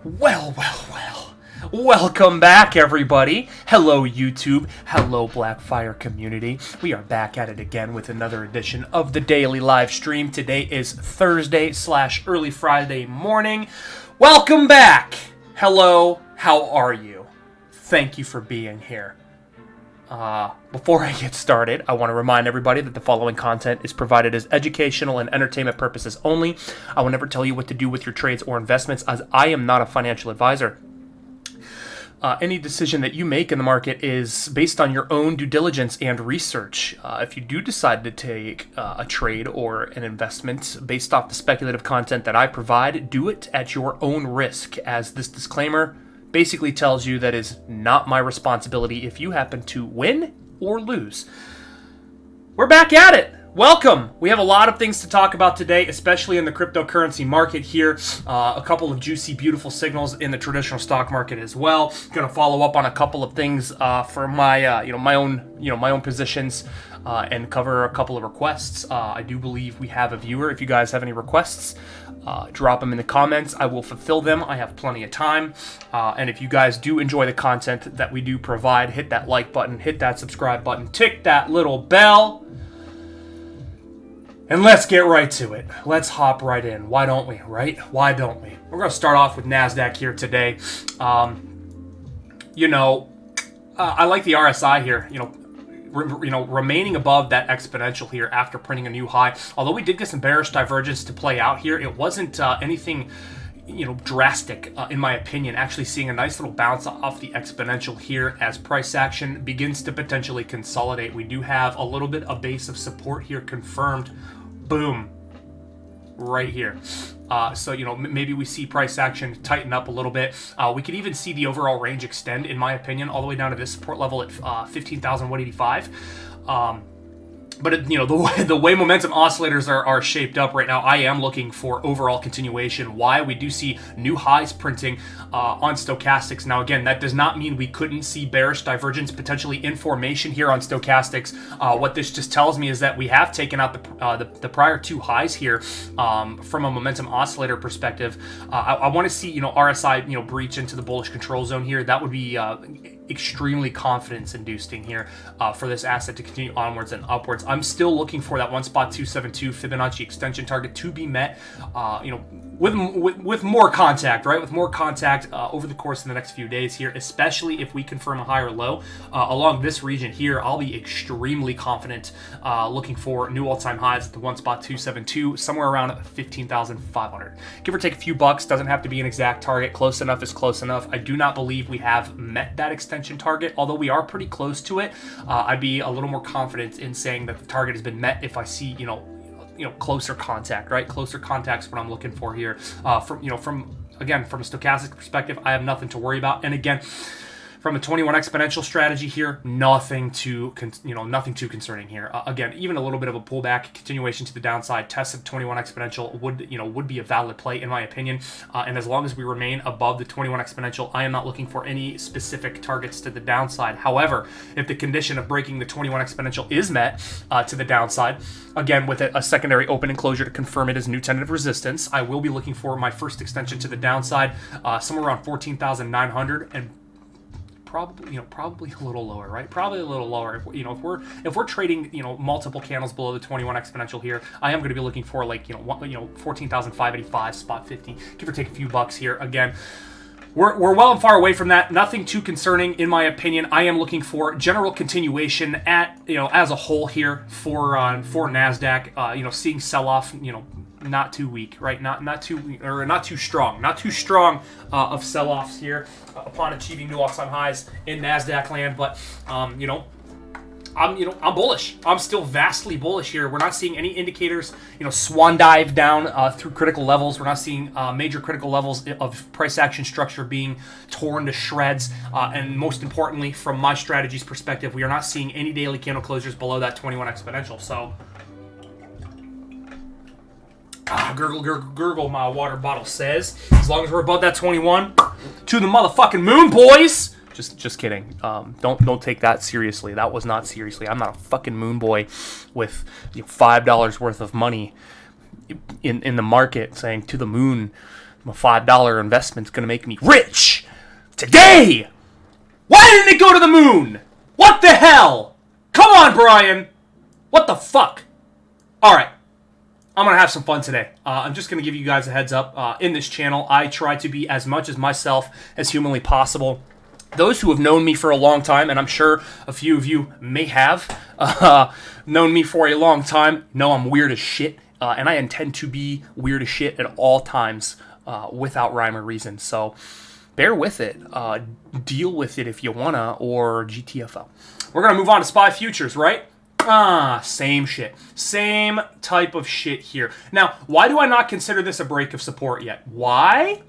Well. Welcome back, everybody. Hello, YouTube. Hello, Blackfire community. We are back at it again with another edition of the daily live stream. Today is Thursday/early Friday morning. Welcome back. Hello, how are you? Thank you for being here. Before I get started, I want to remind everybody that the following content is provided as educational and entertainment purposes only. I will never tell you what to do with your trades or investments, as I am not a financial advisor. Any decision that you make in the market is based on your own due diligence and research. If you do decide to take a trade or an investment based off the speculative content that I provide, do it at your own risk, as this disclaimer basically tells you that is not my responsibility if you happen to win or lose. We're back at it. Welcome. We have a lot of things to talk about today, especially in the cryptocurrency market here. A couple of juicy, beautiful signals in the traditional stock market as well. Going to follow up on a couple of things for my, my own positions, and cover a couple of requests. I do believe we have a viewer. If you guys have any requests, drop them in the comments. I will fulfill them. I have plenty of time. And if you guys do enjoy the content that we do provide, hit that like button, hit that subscribe button, tick that little bell. And let's get right to it. Let's hop right in. Why don't we, right? Why don't we? We're going to start off with NASDAQ here today. I like the RSI here, remaining above that exponential here after printing a new high. Although we did get some bearish divergence to play out here, it wasn't anything drastic, in my opinion. Actually seeing a nice little bounce off the exponential here as price action begins to potentially consolidate. We do have a little bit of base of support here confirmed. Boom. Right here. So maybe we see price action tighten up a little bit. We could even see the overall range extend, in my opinion, all the way down to this support level at 15,185. But the way momentum oscillators are shaped up right now, I am looking for overall continuation. Why? We do see new highs printing on stochastics. Now, again, that does not mean we couldn't see bearish divergence potentially in formation here on stochastics. What this just tells me is that we have taken out the prior two highs here from a momentum oscillator perspective. I want to see RSI breach into the bullish control zone here. That would be extremely confidence inducing here for this asset to continue onwards and upwards. I'm still looking for that 1.272 Fibonacci extension target to be met, with more contact, right? With more contact over the course of the next few days here, especially if we confirm a higher low along this region here. I'll be extremely confident looking for new all-time highs at the 1.272, somewhere around 15,500. Give or take a few bucks. Doesn't have to be an exact target. Close enough is close enough. I do not believe we have met that extension target, although we are pretty close to it. I'd be a little more confident in saying that the target has been met if I see closer contact, right? Closer contact's what I'm looking for here. From a stochastic perspective, I have nothing to worry about. And again, from a 21 exponential strategy here, nothing too concerning here. Again, even a little bit of a pullback, continuation to the downside, test of 21 exponential would be a valid play in my opinion. And as long as we remain above the 21 exponential, I am not looking for any specific targets to the downside. However, if the condition of breaking the 21 exponential is met to the downside, again with a secondary open and closure to confirm it as new tentative resistance, I will be looking for my first extension to the downside, somewhere around 14,900 and probably a little lower, right? Probably a little lower. If we're trading, multiple candles below the 21 exponential here, I am going to be looking for 14,585 spot 50, give or take a few bucks here. Again, we're well and far away from that. Nothing too concerning, in my opinion. I am looking for general continuation at as a whole here for NASDAQ. Seeing sell-off, not too weak, right? Not too strong of sell-offs here upon achieving new all-time highs in NASDAQ land. But I'm bullish. I'm still vastly bullish here. We're not seeing any indicators, swan dive down through critical levels. We're not seeing major critical levels of price action structure being torn to shreds. And most importantly, from my strategy's perspective, we are not seeing any daily candle closures below that 21 exponential. So, gurgle, gurgle, gurgle, my water bottle says. As long as we're above that 21, to the motherfucking moon, boys! Just kidding. Don't take that seriously. That was not seriously. I'm not a fucking moon boy with $5 worth of money in the market saying to the moon, My $5 investment's going to make me rich. Today! Why didn't it go to the moon? What the hell? Come on, Brian. What the fuck? Alright. I'm going to have some fun today. I'm just going to give you guys a heads up. In this channel, I try to be as much as myself as humanly possible. Those who have known me for a long time, and I'm sure a few of you may have known me for a long time, know I'm weird as shit. And I intend to be weird as shit at all times without rhyme or reason. So bear with it. Deal with it if you wanna, or GTFO. We're going to move on to SPY futures, right? Same shit. Same type of shit here. Now, why do I not consider this a break of support yet? Why?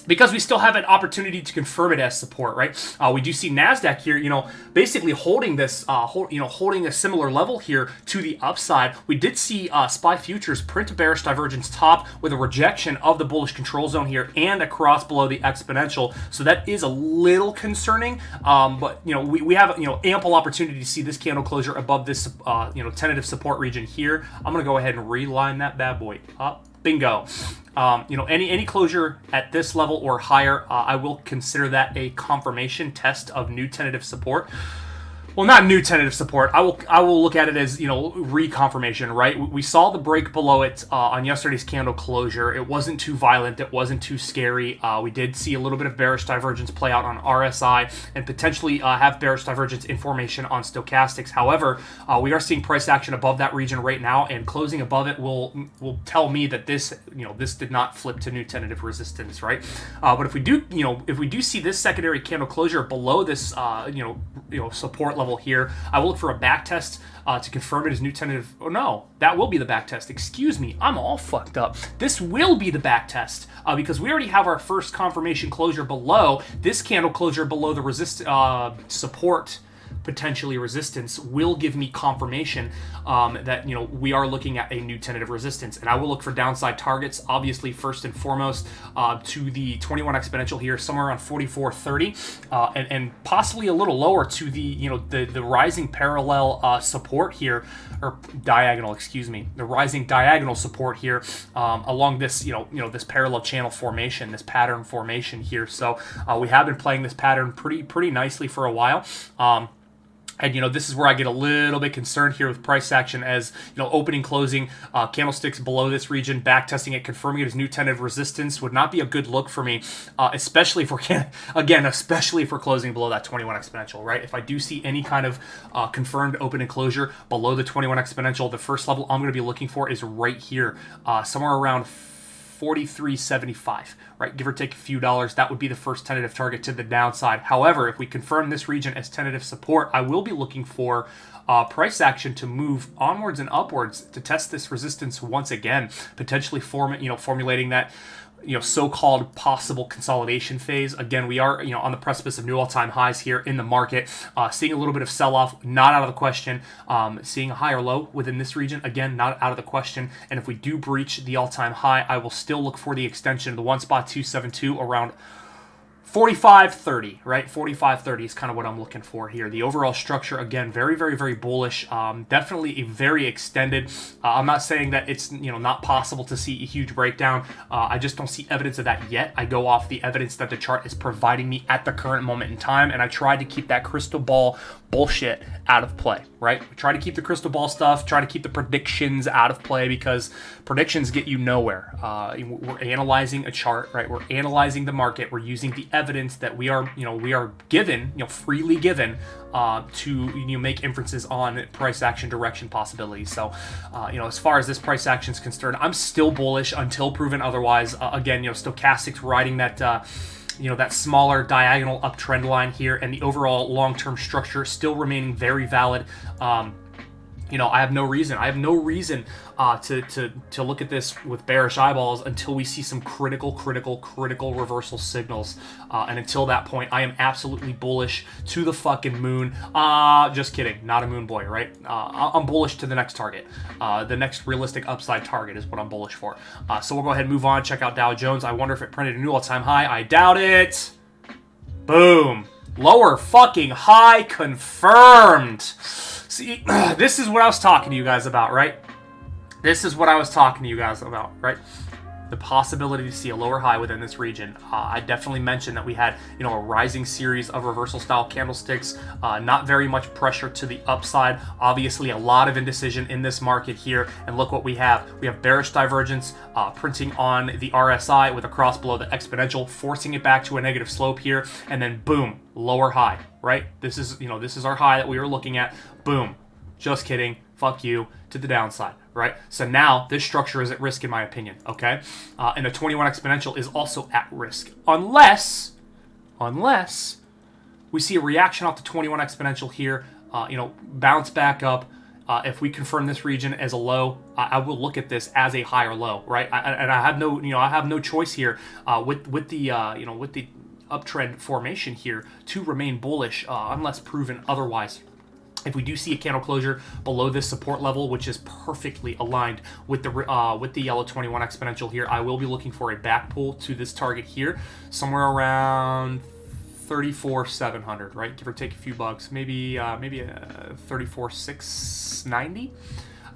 Because we still have an opportunity to confirm it as support, right? We do see NASDAQ here, basically holding this, holding a similar level here to the upside. We did see SPY futures print a bearish divergence top with a rejection of the bullish control zone here and a cross below the exponential. So that is a little concerning, but we have ample opportunity to see this candle closure above this tentative support region here. I'm gonna go ahead and reline that bad boy up. Bingo. Any closure at this level or higher, I will consider that a confirmation test of new tentative support. Well, not new tentative support. I will look at it as, reconfirmation, right? We saw the break below it on yesterday's candle closure. It wasn't too violent. It wasn't too scary. We did see a little bit of bearish divergence play out on RSI and potentially have bearish divergence in formation on stochastics. However, we are seeing price action above that region right now, and closing above it will tell me that this did not flip to new tentative resistance, right? But if we do see this secondary candle closure below this support level here, I will look for a back test to confirm it as new tentative. Oh no, that will be the back test. Excuse me, I'm all fucked up. This will be the back test because we already have our first confirmation closure below this candle closure below the support. Potentially resistance will give me confirmation that we are looking at a new tentative resistance, and I will look for downside targets, obviously first and foremost to the 21 exponential here, somewhere around 44.30, and possibly a little lower to the rising parallel support here, or diagonal, excuse me, the rising diagonal support here along this this parallel channel formation, this pattern formation here. So we have been playing this pattern pretty nicely for a while. And, this is where I get a little bit concerned here with price action as, opening, closing, candlesticks below this region, back testing it, confirming it as new tentative resistance would not be a good look for me, especially if we're closing below that 21 exponential, right? If I do see any kind of confirmed open and closure below the 21 exponential, the first level I'm going to be looking for is right here, somewhere around 43.75, right? Give or take a few dollars. That would be the first tentative target to the downside. However, if we confirm this region as tentative support, I will be looking for price action to move onwards and upwards to test this resistance once again, potentially formulating that so-called possible consolidation phase. Again, we are on the precipice of new all-time highs here in the market, seeing a little bit of sell-off, not out of the question. Seeing a higher low within this region, again, not out of the question. And if we do breach the all-time high, I will still look for the extension of the one spot 272 around 45.30, right? 45.30 is kind of what I'm looking for here. The overall structure, again, very, very, very bullish. Definitely a very extended. I'm not saying that it's not possible to see a huge breakdown. I just don't see evidence of that yet. I go off the evidence that the chart is providing me at the current moment in time, and I try to keep that crystal ball bullshit out of play, right? We try to keep the crystal ball stuff, try to keep the predictions out of play, because predictions get you nowhere. We're analyzing a chart, right? We're analyzing the market. We're using the evidence that we are given, freely given, to make inferences on price action direction possibilities. So, as far as this price action is concerned, I'm still bullish until proven otherwise. Again, stochastics riding that. That smaller diagonal uptrend line here, and the overall long-term structure still remaining very valid. I have no reason. To look at this with bearish eyeballs until we see some critical reversal signals. And until that point, I am absolutely bullish to the fucking moon. Just kidding. Not a moon boy, right? I'm bullish to the next target. The next realistic upside target is what I'm bullish for. So we'll go ahead and move on. Check out Dow Jones. I wonder if it printed a new all-time high. I doubt it. Boom. Lower fucking high confirmed. See, this is what I was talking to you guys about, right? the possibility to see a lower high within this region. I definitely mentioned that we had, you know, a rising series of reversal style candlesticks, not very much pressure to the upside. Obviously, a lot of indecision in this market here. And look what we have. We have bearish divergence printing on the RSI with a cross below the exponential, forcing it back to a negative slope here. And then boom, lower high, right? This is, you know, this is our high that we were looking at. Boom. Just kidding. Fuck you to the downside, right? So now this structure is at risk in my opinion, okay? And the 21 exponential is also at risk unless we see a reaction off the 21 exponential here, you know, bounce back up. If we confirm this region as a low, I will look at this as a higher low, right? And I have no, you know, I have no choice here with the, you know, with the uptrend formation here to remain bullish unless proven otherwise. If we do see a candle closure below this support level, which is perfectly aligned with the yellow 21 exponential here, I will be looking for a back pull to this target here, somewhere around 34,700, right? Give or take a few bucks, maybe 34,690.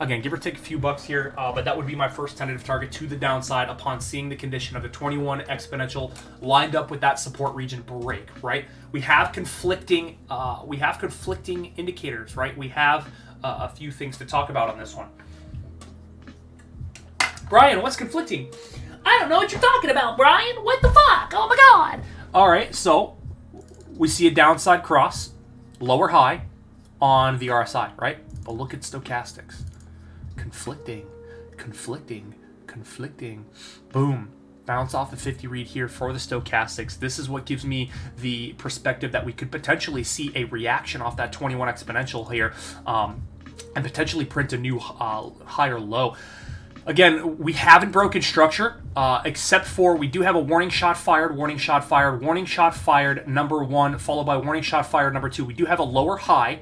Again, give or take a few bucks here, but that would be my first tentative target to the downside upon seeing the condition of the 21 exponential lined up with that support region break, right? We have conflicting indicators, right? We have a few things to talk about on this one. Brian, what's conflicting? I don't know what you're talking about, Brian. What the fuck? Oh my god. All right, so we see a downside cross, lower high on the RSI, right? But look at stochastics. Conflicting. Boom. Bounce off the 50 read here for the stochastics. This is what gives me the perspective that we could potentially see a reaction off that 21 exponential here and potentially print a new higher low. Again, we haven't broken structure, except for we do have a warning shot fired, number 1, followed by warning shot fired, number 2. We do have a lower high,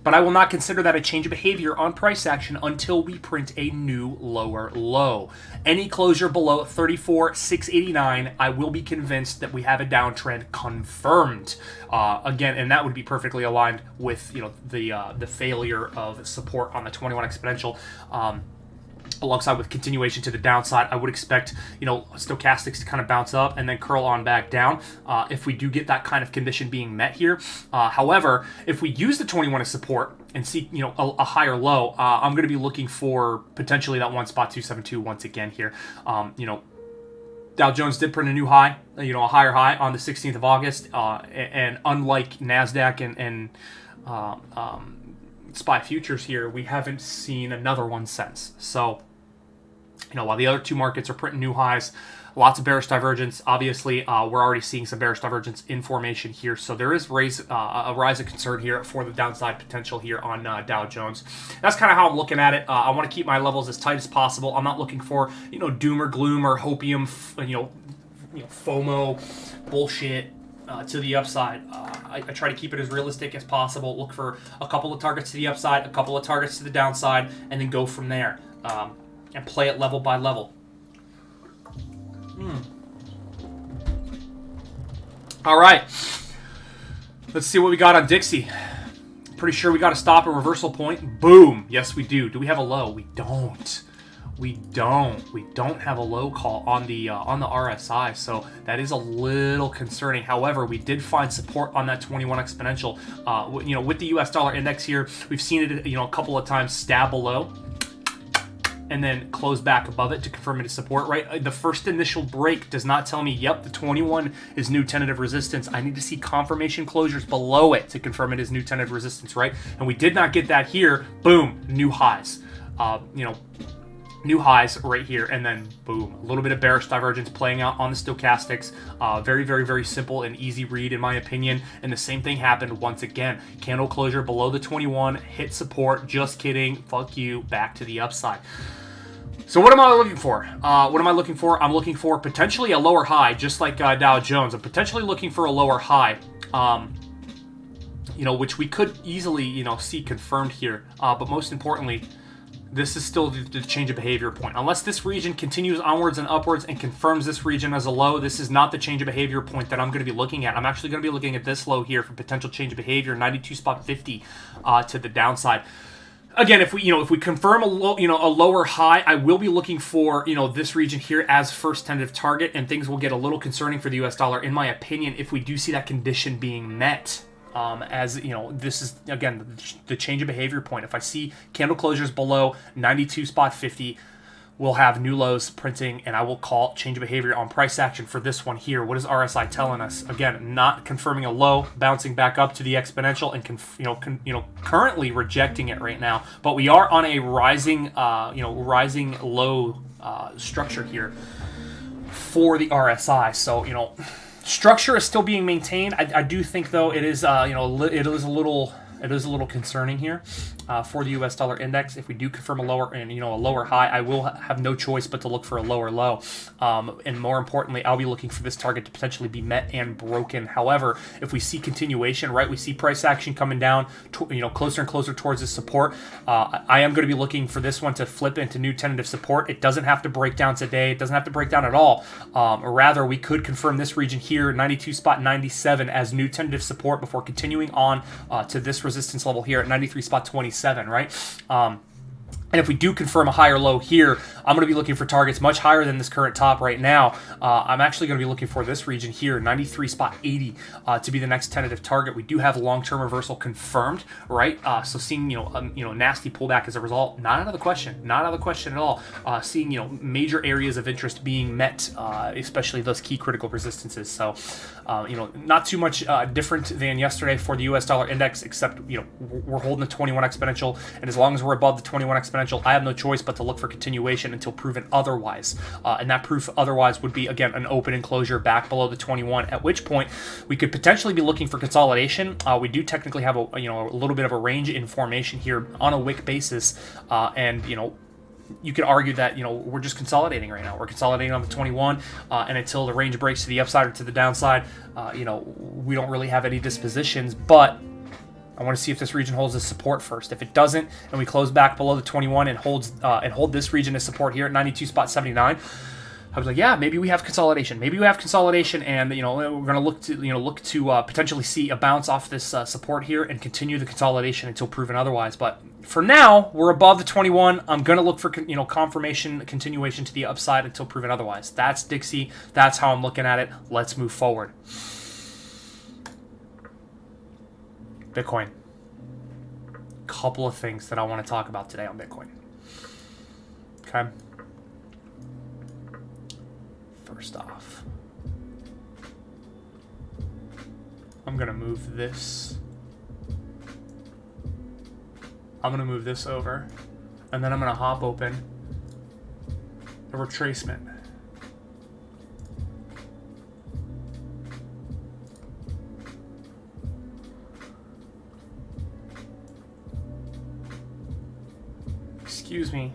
but I will not consider that a change of behavior on price action until we print a new lower low. Any closure below 34,689, I will be convinced that we have a downtrend confirmed. Again, and that would be perfectly aligned with, you know, the failure of support on the 21 exponential. Alongside with continuation to the downside, I would expect, you know, stochastics to kind of bounce up and then curl on back down if we do get that kind of condition being met here. However, if we use the 21 as support and see, you know, a higher low, I'm going to be looking for potentially that one spot 272 once again here. You know, Dow Jones did print a new high, you know, a higher high on the 16th of August, and unlike NASDAQ and SPY futures here, we haven't seen another one since. So, you know, while the other two markets are printing new highs, lots of bearish divergence. Obviously, we're already seeing some bearish divergence in formation here. So there is a rise of concern here for the downside potential here on Dow Jones. That's kind of how I'm looking at it. I want to keep my levels as tight as possible. I'm not looking for, you know, doom or gloom or hopium, you know, FOMO bullshit to the upside. I try to keep it as realistic as possible. Look for a couple of targets to the upside, a couple of targets to the downside, and then go from there. And play it level by level. All right. Let's see what we got on Dixie. Pretty sure we got to stop at reversal point. Boom. Yes, we do. Do we have a low? We don't. We don't have a low call on the RSI, so that is a little concerning. However, we did find support on that 21 exponential. You know, with the U.S. dollar index here, we've seen it, you know, a couple of times stab below and then close back above it to confirm it as support, right? The first initial break does not tell me, yep, the 21 is new tentative resistance. I need to see confirmation closures below it to confirm it as new tentative resistance, right? And we did not get that here. Boom, new highs. You know, new highs right here, and then boom, a little bit of bearish divergence playing out on the stochastics. Very, very, very simple and easy read in my opinion. And the same thing happened once again. Candle closure below the 21, hit support. Just kidding. Fuck you. Back to the upside. So what am I looking for? What am I looking for? I'm looking for potentially a lower high, just like Dow Jones. I'm potentially looking for a lower high. You know, which we could easily, you know, see confirmed here. But most importantly, this is still the change of behavior point. Unless this region continues onwards and upwards and confirms this region as a low, this is not the change of behavior point that I'm going to be looking at. I'm actually going to be looking at this low here for potential change of behavior, 92.50 to the downside. Again, if we confirm a lower high, I will be looking for this region here as first tentative target, and things will get a little concerning for the U.S. dollar, in my opinion, if we do see that condition being met. As this is again the change of behavior point. If I see candle closures below 92.50, we'll have new lows printing, and I will call change of behavior on price action for this one here. What is RSI telling us? Again, not confirming a low, bouncing back up to the exponential, and currently rejecting it right now. But we are on a rising low structure here for the RSI. So structure is still being maintained. I do think though it is it is a little concerning here for the U.S. dollar index. If we do confirm a lower and a lower high, I will have no choice but to look for a lower low. And more importantly, I'll be looking for this target to potentially be met and broken. However, if we see continuation, right, we see price action coming down, closer and closer towards this support. I am going to be looking for this one to flip into new tentative support. It doesn't have to break down today. It doesn't have to break down at all. Or rather, we could confirm this region here, 92.97, as new tentative support before continuing on to this resistance level here at 93.27, right? And if we do confirm a higher low here, I'm going to be looking for targets much higher than this current top right now. I'm actually going to be looking for this region here, 93.80, to be the next tentative target. We do have long-term reversal confirmed, right? So seeing nasty pullback as a result, not out of the question, at all. Seeing major areas of interest being met, especially those key critical resistances. So not too much different than yesterday for the U.S. dollar index, except we're holding the 21 exponential, and as long as we're above the 21 exponential, I have no choice but to look for continuation until proven otherwise. And that proof otherwise would be, again, an open and closure back below the 21, at which point we could potentially be looking for consolidation. We do technically have a little bit of a range in formation here on a wick basis, and you could argue that we're just consolidating right now. We're consolidating on the 21, and until the range breaks to the upside or to the downside, we don't really have any dispositions. But I want to see if this region holds as support first. If it doesn't, and we close back below the 21 and hold this region as support here at 92.79, I was like, yeah, maybe we have consolidation. Maybe we have consolidation, and we're going to look to potentially see a bounce off this support here and continue the consolidation until proven otherwise. But for now, we're above the 21. I'm going to look for confirmation, continuation to the upside until proven otherwise. That's Dixie. That's how I'm looking at it. Let's move forward. Bitcoin. Couple of things that I want to talk about today on Bitcoin. Okay. First off, I'm going to move this. I'm going to move this over, and then I'm going to hop open a retracement. Excuse me.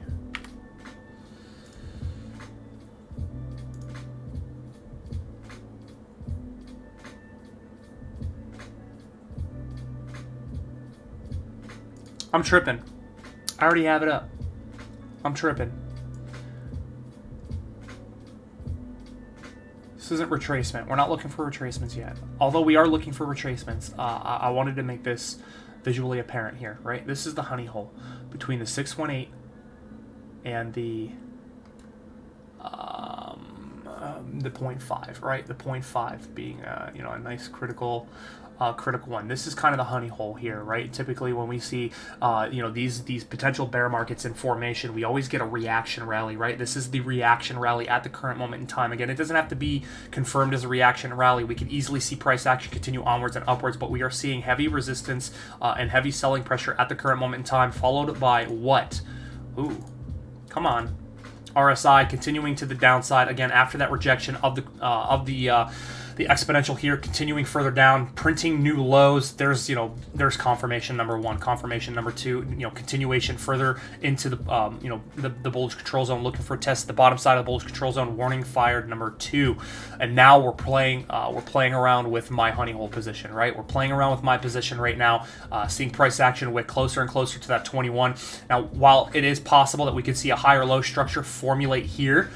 I'm tripping. I already have it up. I'm tripping. This isn't retracement. We're not looking for retracements yet. Although we are looking for retracements. I wanted to make this visually apparent here, right? This is the honey hole between the 618 and the 0.5, right? The 0.5 being a nice critical one. This is kind of the honey hole here, right? Typically when we see these potential bear markets in formation, we always get a reaction rally, right? This is the reaction rally at the current moment in time. Again, it doesn't have to be confirmed as a reaction rally. We can easily see price action continue onwards and upwards, but we are seeing heavy resistance and heavy selling pressure at the current moment in time, followed by what? Ooh, come on. RSI continuing to the downside again after that rejection of the exponential here, continuing further down, printing new lows. There's confirmation number one, confirmation number two, continuation further into the the bullish control zone, looking for a test at the bottom side of the bullish control zone, warning fired number two. And now we're playing around with my honey hole position, right? We're playing around with my position right now, seeing price action wick closer and closer to that 21. Now, while it is possible that we could see a higher low structure formulate here,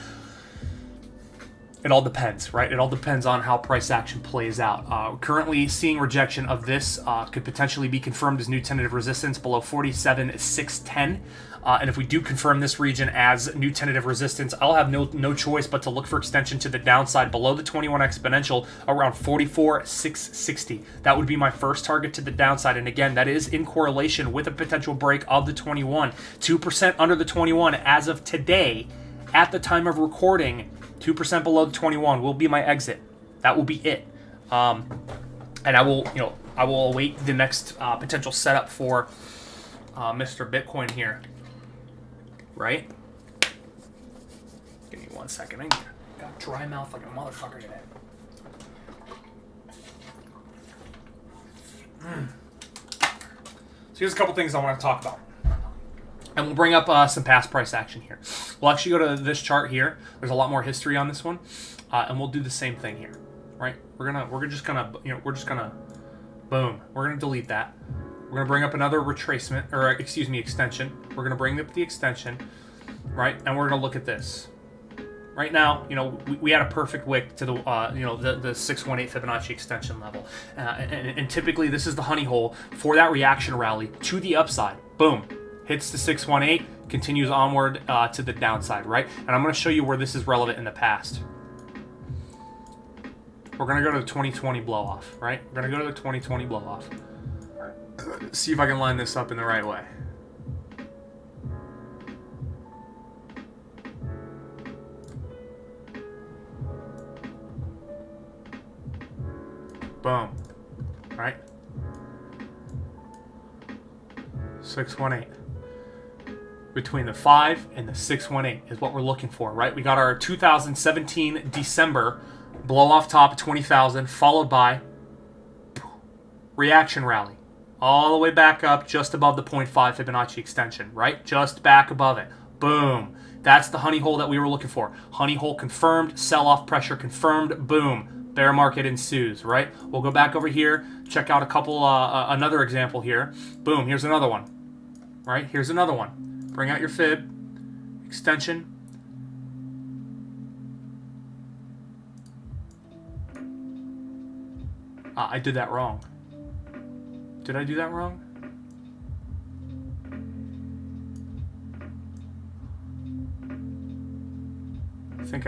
It all depends, right? It all depends on how price action plays out. Currently seeing rejection of this could potentially be confirmed as new tentative resistance below 47,610. And if we do confirm this region as new tentative resistance, I'll have no choice but to look for extension to the downside below the 21 exponential around 44,660. That would be my first target to the downside. And again, that is in correlation with a potential break of the 21. 2% under the 21 as of today. At the time of recording, 2% below the 21 will be my exit. That will be it. And I will await the next potential setup for Mr. Bitcoin here. Right? Give me 1 second. I got a dry mouth like a motherfucker today. So here's a couple things I want to talk about. And we'll bring up some past price action here. We'll actually go to this chart here. There's a lot more history on this one, and we'll do the same thing here, right? We're just gonna boom. We're gonna delete that. We're gonna bring up another retracement, or excuse me, extension. We're gonna bring up the extension, right? And we're gonna look at this. Right now, we had a perfect wick to the the 618 Fibonacci extension level, and typically this is the honey hole for that reaction rally to the upside. Boom. Hits the 618, continues onward to the downside, right? And I'm going to show you where this is relevant in the past. We're going to go to the 2020 blow-off, right? We're going to go to the 2020 blow-off. See if I can line this up in the right way. Boom. Right? 618. Between the 5 and the 618 is what we're looking for, right? We got our 2017 December blow off top of 20,000, followed by reaction rally all the way back up just above the 0.5 Fibonacci extension, right? Just back above it. Boom. That's the honey hole that we were looking for. Honey hole confirmed, sell-off pressure confirmed, boom. Bear market ensues, right? We'll go back over here, check out a couple, another example here. Boom, here's another one, right? Here's another one. Bring out your fib, extension. I did that wrong. Did I do that wrong? I think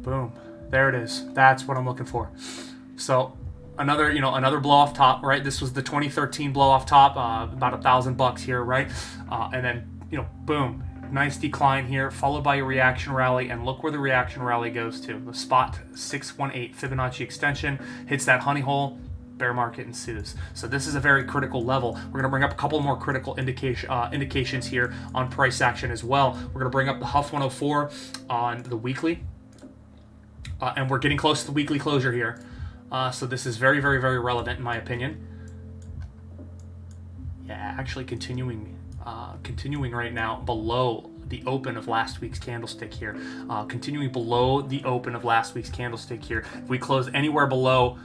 boom. There it is. That's what I'm looking for. So another blow off top, right? This was the 2013 blow off top, about $1,000 here, right? And then, boom, nice decline here, followed by a reaction rally, and look where the reaction rally goes to. The spot 618 Fibonacci extension hits that honey hole, bear market ensues. So this is a very critical level. We're going to bring up a couple more critical indications here on price action as well. We're going to bring up the HOFV 104 on the weekly, and we're getting close to the weekly closure here. So this is very, very, very relevant in my opinion. Yeah, actually continuing right now below the open of last week's candlestick here. Continuing below the open of last week's candlestick here. If we close anywhere below,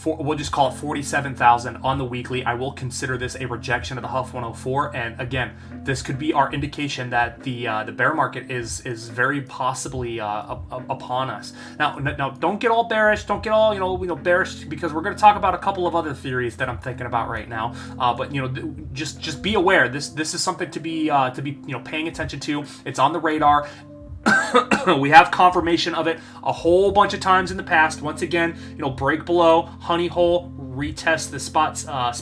we'll just call it 47,000 on the weekly, I will consider this a rejection of the HOFV 104. And again, this could be our indication that the bear market is very possibly upon us. Now, don't get all bearish. Don't get all bearish, because we're going to talk about a couple of other theories that I'm thinking about right now. But just be aware. This is something to be paying attention to. It's on the radar. We have confirmation of it a whole bunch of times in the past. Once again, break below, honey hole, retest the spot 5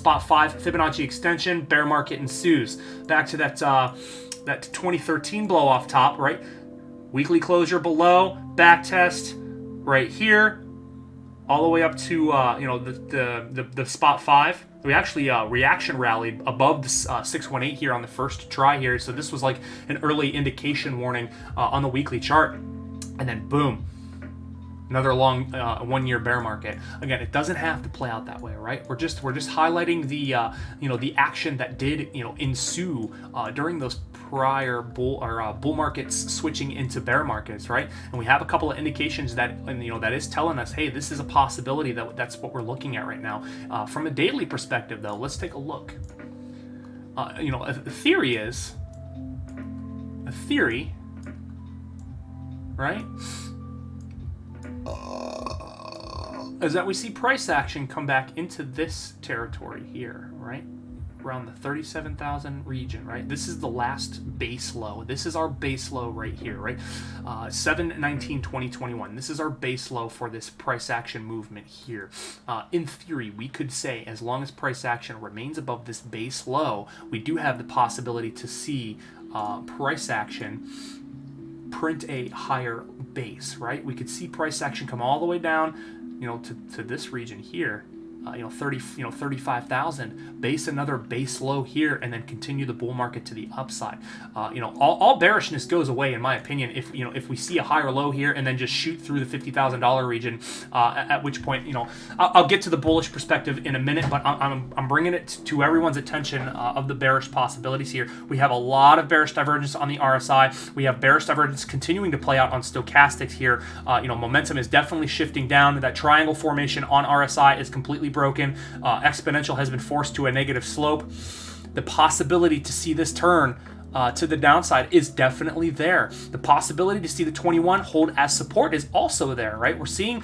Fibonacci extension, bear market ensues. Back to that 2013 blow off top, right? Weekly closure below, back test right here, all the way up to the spot 5. We actually reaction rallied above the 618 here on the first try here. So this was like an early indication warning on the weekly chart. And then boom, another long 1 year bear market. Again, it doesn't have to play out that way, right? We're just highlighting the action that did ensue during those prior bull markets switching into bear markets, right? And we have a couple of indications that that is telling us, hey, this is a possibility that's what we're looking at right now. From a daily perspective, though, let's take a look. A theory, right? is that we see price action come back into this territory here, right? Around the 37,000 region, right? This is the last base low. This is our base low right here, right? 7/19/2021. This is our base low for this price action movement here. In theory, we could say as long as price action remains above this base low, we do have the possibility to see price action print a higher base, right? We could see price action come all the way down, to this region here, 35,000, base another base low here, and then continue the bull market to the upside. All bearishness goes away, in my opinion, if we see a higher low here and then just shoot through the $50,000 region, at which point, I'll get to the bullish perspective in a minute, but I'm bringing it to everyone's attention of the bearish possibilities here. We have a lot of bearish divergence on the RSI. We have bearish divergence continuing to play out on stochastics here. Momentum is definitely shifting down. That triangle formation on RSI is completely broken. Exponential has been forced to a negative slope. The possibility to see this turn to the downside is definitely there. The possibility to see the 21 hold as support is also there, right? We're seeing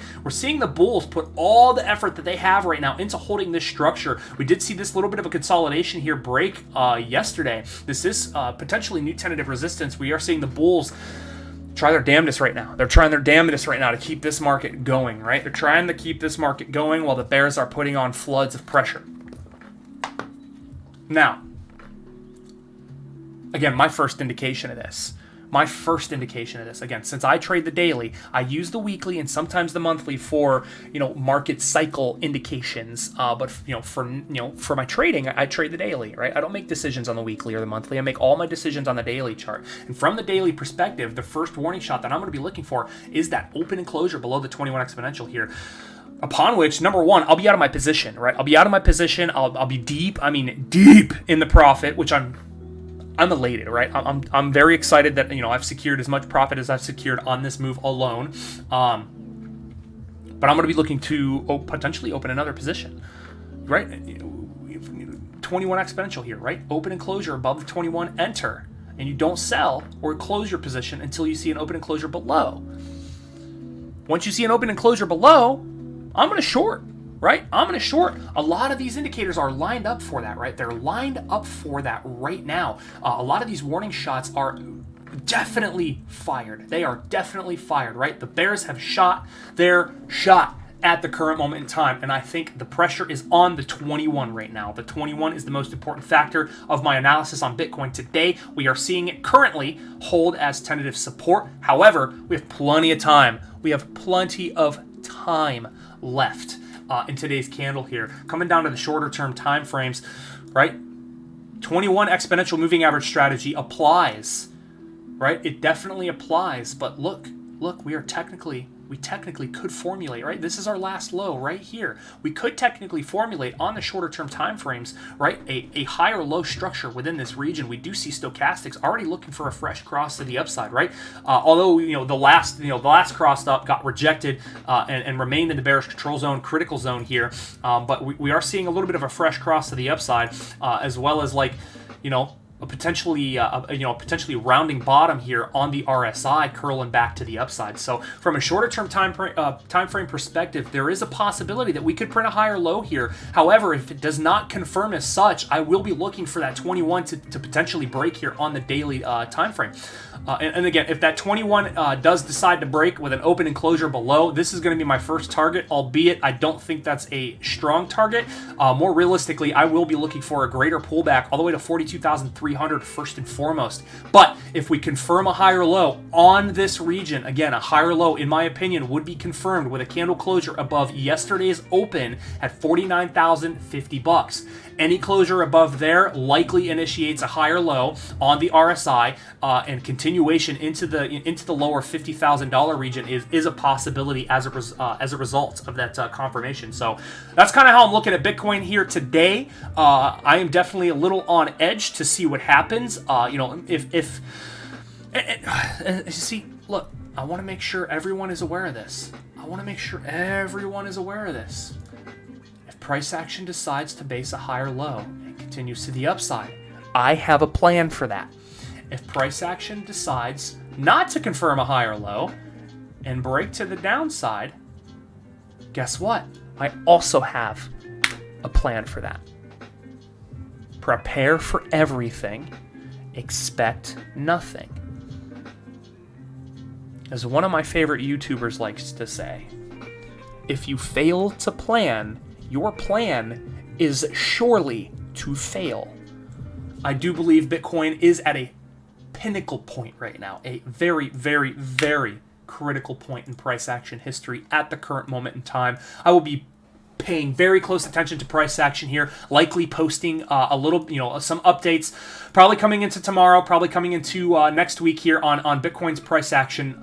the bulls put all the effort that they have right now into holding this structure. We did see this little bit of a consolidation here break yesterday. This is potentially new tentative resistance. We are seeing the bulls try their damnedest right now. They're trying their damnedest right now to keep this market going, right? They're trying to keep this market going while the bears are putting on floods of pressure. Now, again, my first indication of this, again, since I trade the daily, I use the weekly and sometimes the monthly for, market cycle indications. But for my trading, I trade the daily, right? I don't make decisions on the weekly or the monthly. I make all my decisions on the daily chart. And from the daily perspective, the first warning shot that I'm going to be looking for is that open and closure below the 21 exponential here. Upon which, number one, I'll be out of my position, right? I'll be out of my position. I'll be deep in the profit, which I'm elated, right? I'm very excited that I've secured as much profit as I've secured on this move alone. But I'm going to be looking to potentially open another position, right? 21 exponential here, right? Open and closure above the 21, enter, and you don't sell or close your position until you see an open and closure below. Once you see an open and closure below, I'm going to short. Right? I'm going to short. A lot of these indicators are lined up for that, right? They're lined up for that right now. A lot of these warning shots are definitely fired. They are definitely fired, right? The bears have shot their shot at the current moment in time, and I think the pressure is on the 21 right now. The 21 is the most important factor of my analysis on Bitcoin today. We are seeing it currently hold as tentative support. However, we have plenty of time. We have plenty of time left in today's candle here. Coming down to the shorter term time frames, right? 21 exponential moving average strategy applies, right? It definitely applies, but look, we technically could formulate, right? This is our last low right here. We could technically formulate on the shorter term time frames, right? A higher low structure within this region. We do see stochastics already looking for a fresh cross to the upside, right? Although the last crossed up got rejected and remained in the bearish control zone, critical zone here. But we are seeing a little bit of a fresh cross to the upside, as well as a potentially rounding bottom here on the RSI, curling back to the upside. So from a shorter term time frame perspective, there is a possibility that we could print a higher low here. However, if it does not confirm as such, I will be looking for that 21 to potentially break here on the daily time frame. And again, if that 21 does decide to break with an open and closure below, this is going to be my first target, albeit I don't think that's a strong target. More realistically, I will be looking for a greater pullback all the way to 42,300 first and foremost. But if we confirm a higher low on this region, again, a higher low, in my opinion, would be confirmed with a candle closure above yesterday's open at $49,050. Any closure above there likely initiates a higher low on the RSI, and continuation into the lower $50,000 region is a possibility as a result of that confirmation. So that's kind of how I'm looking at Bitcoin here today. I am definitely a little on edge to see what happens. If see, look, I want to make sure everyone is aware of this. If price action decides to base a higher low and continues to the upside, I have a plan for that. If price action decides not to confirm a higher low and break to the downside, guess what? I also have a plan for that. Prepare for everything, expect nothing. As one of my favorite YouTubers likes to say, if you fail to plan, your plan is surely to fail. I do believe Bitcoin is at a pinnacle point right now, a very, very, very critical point in price action history at the current moment in time. I will be paying very close attention to price action here, likely posting a little, some updates, probably coming into tomorrow, probably coming into next week here on Bitcoin's price action.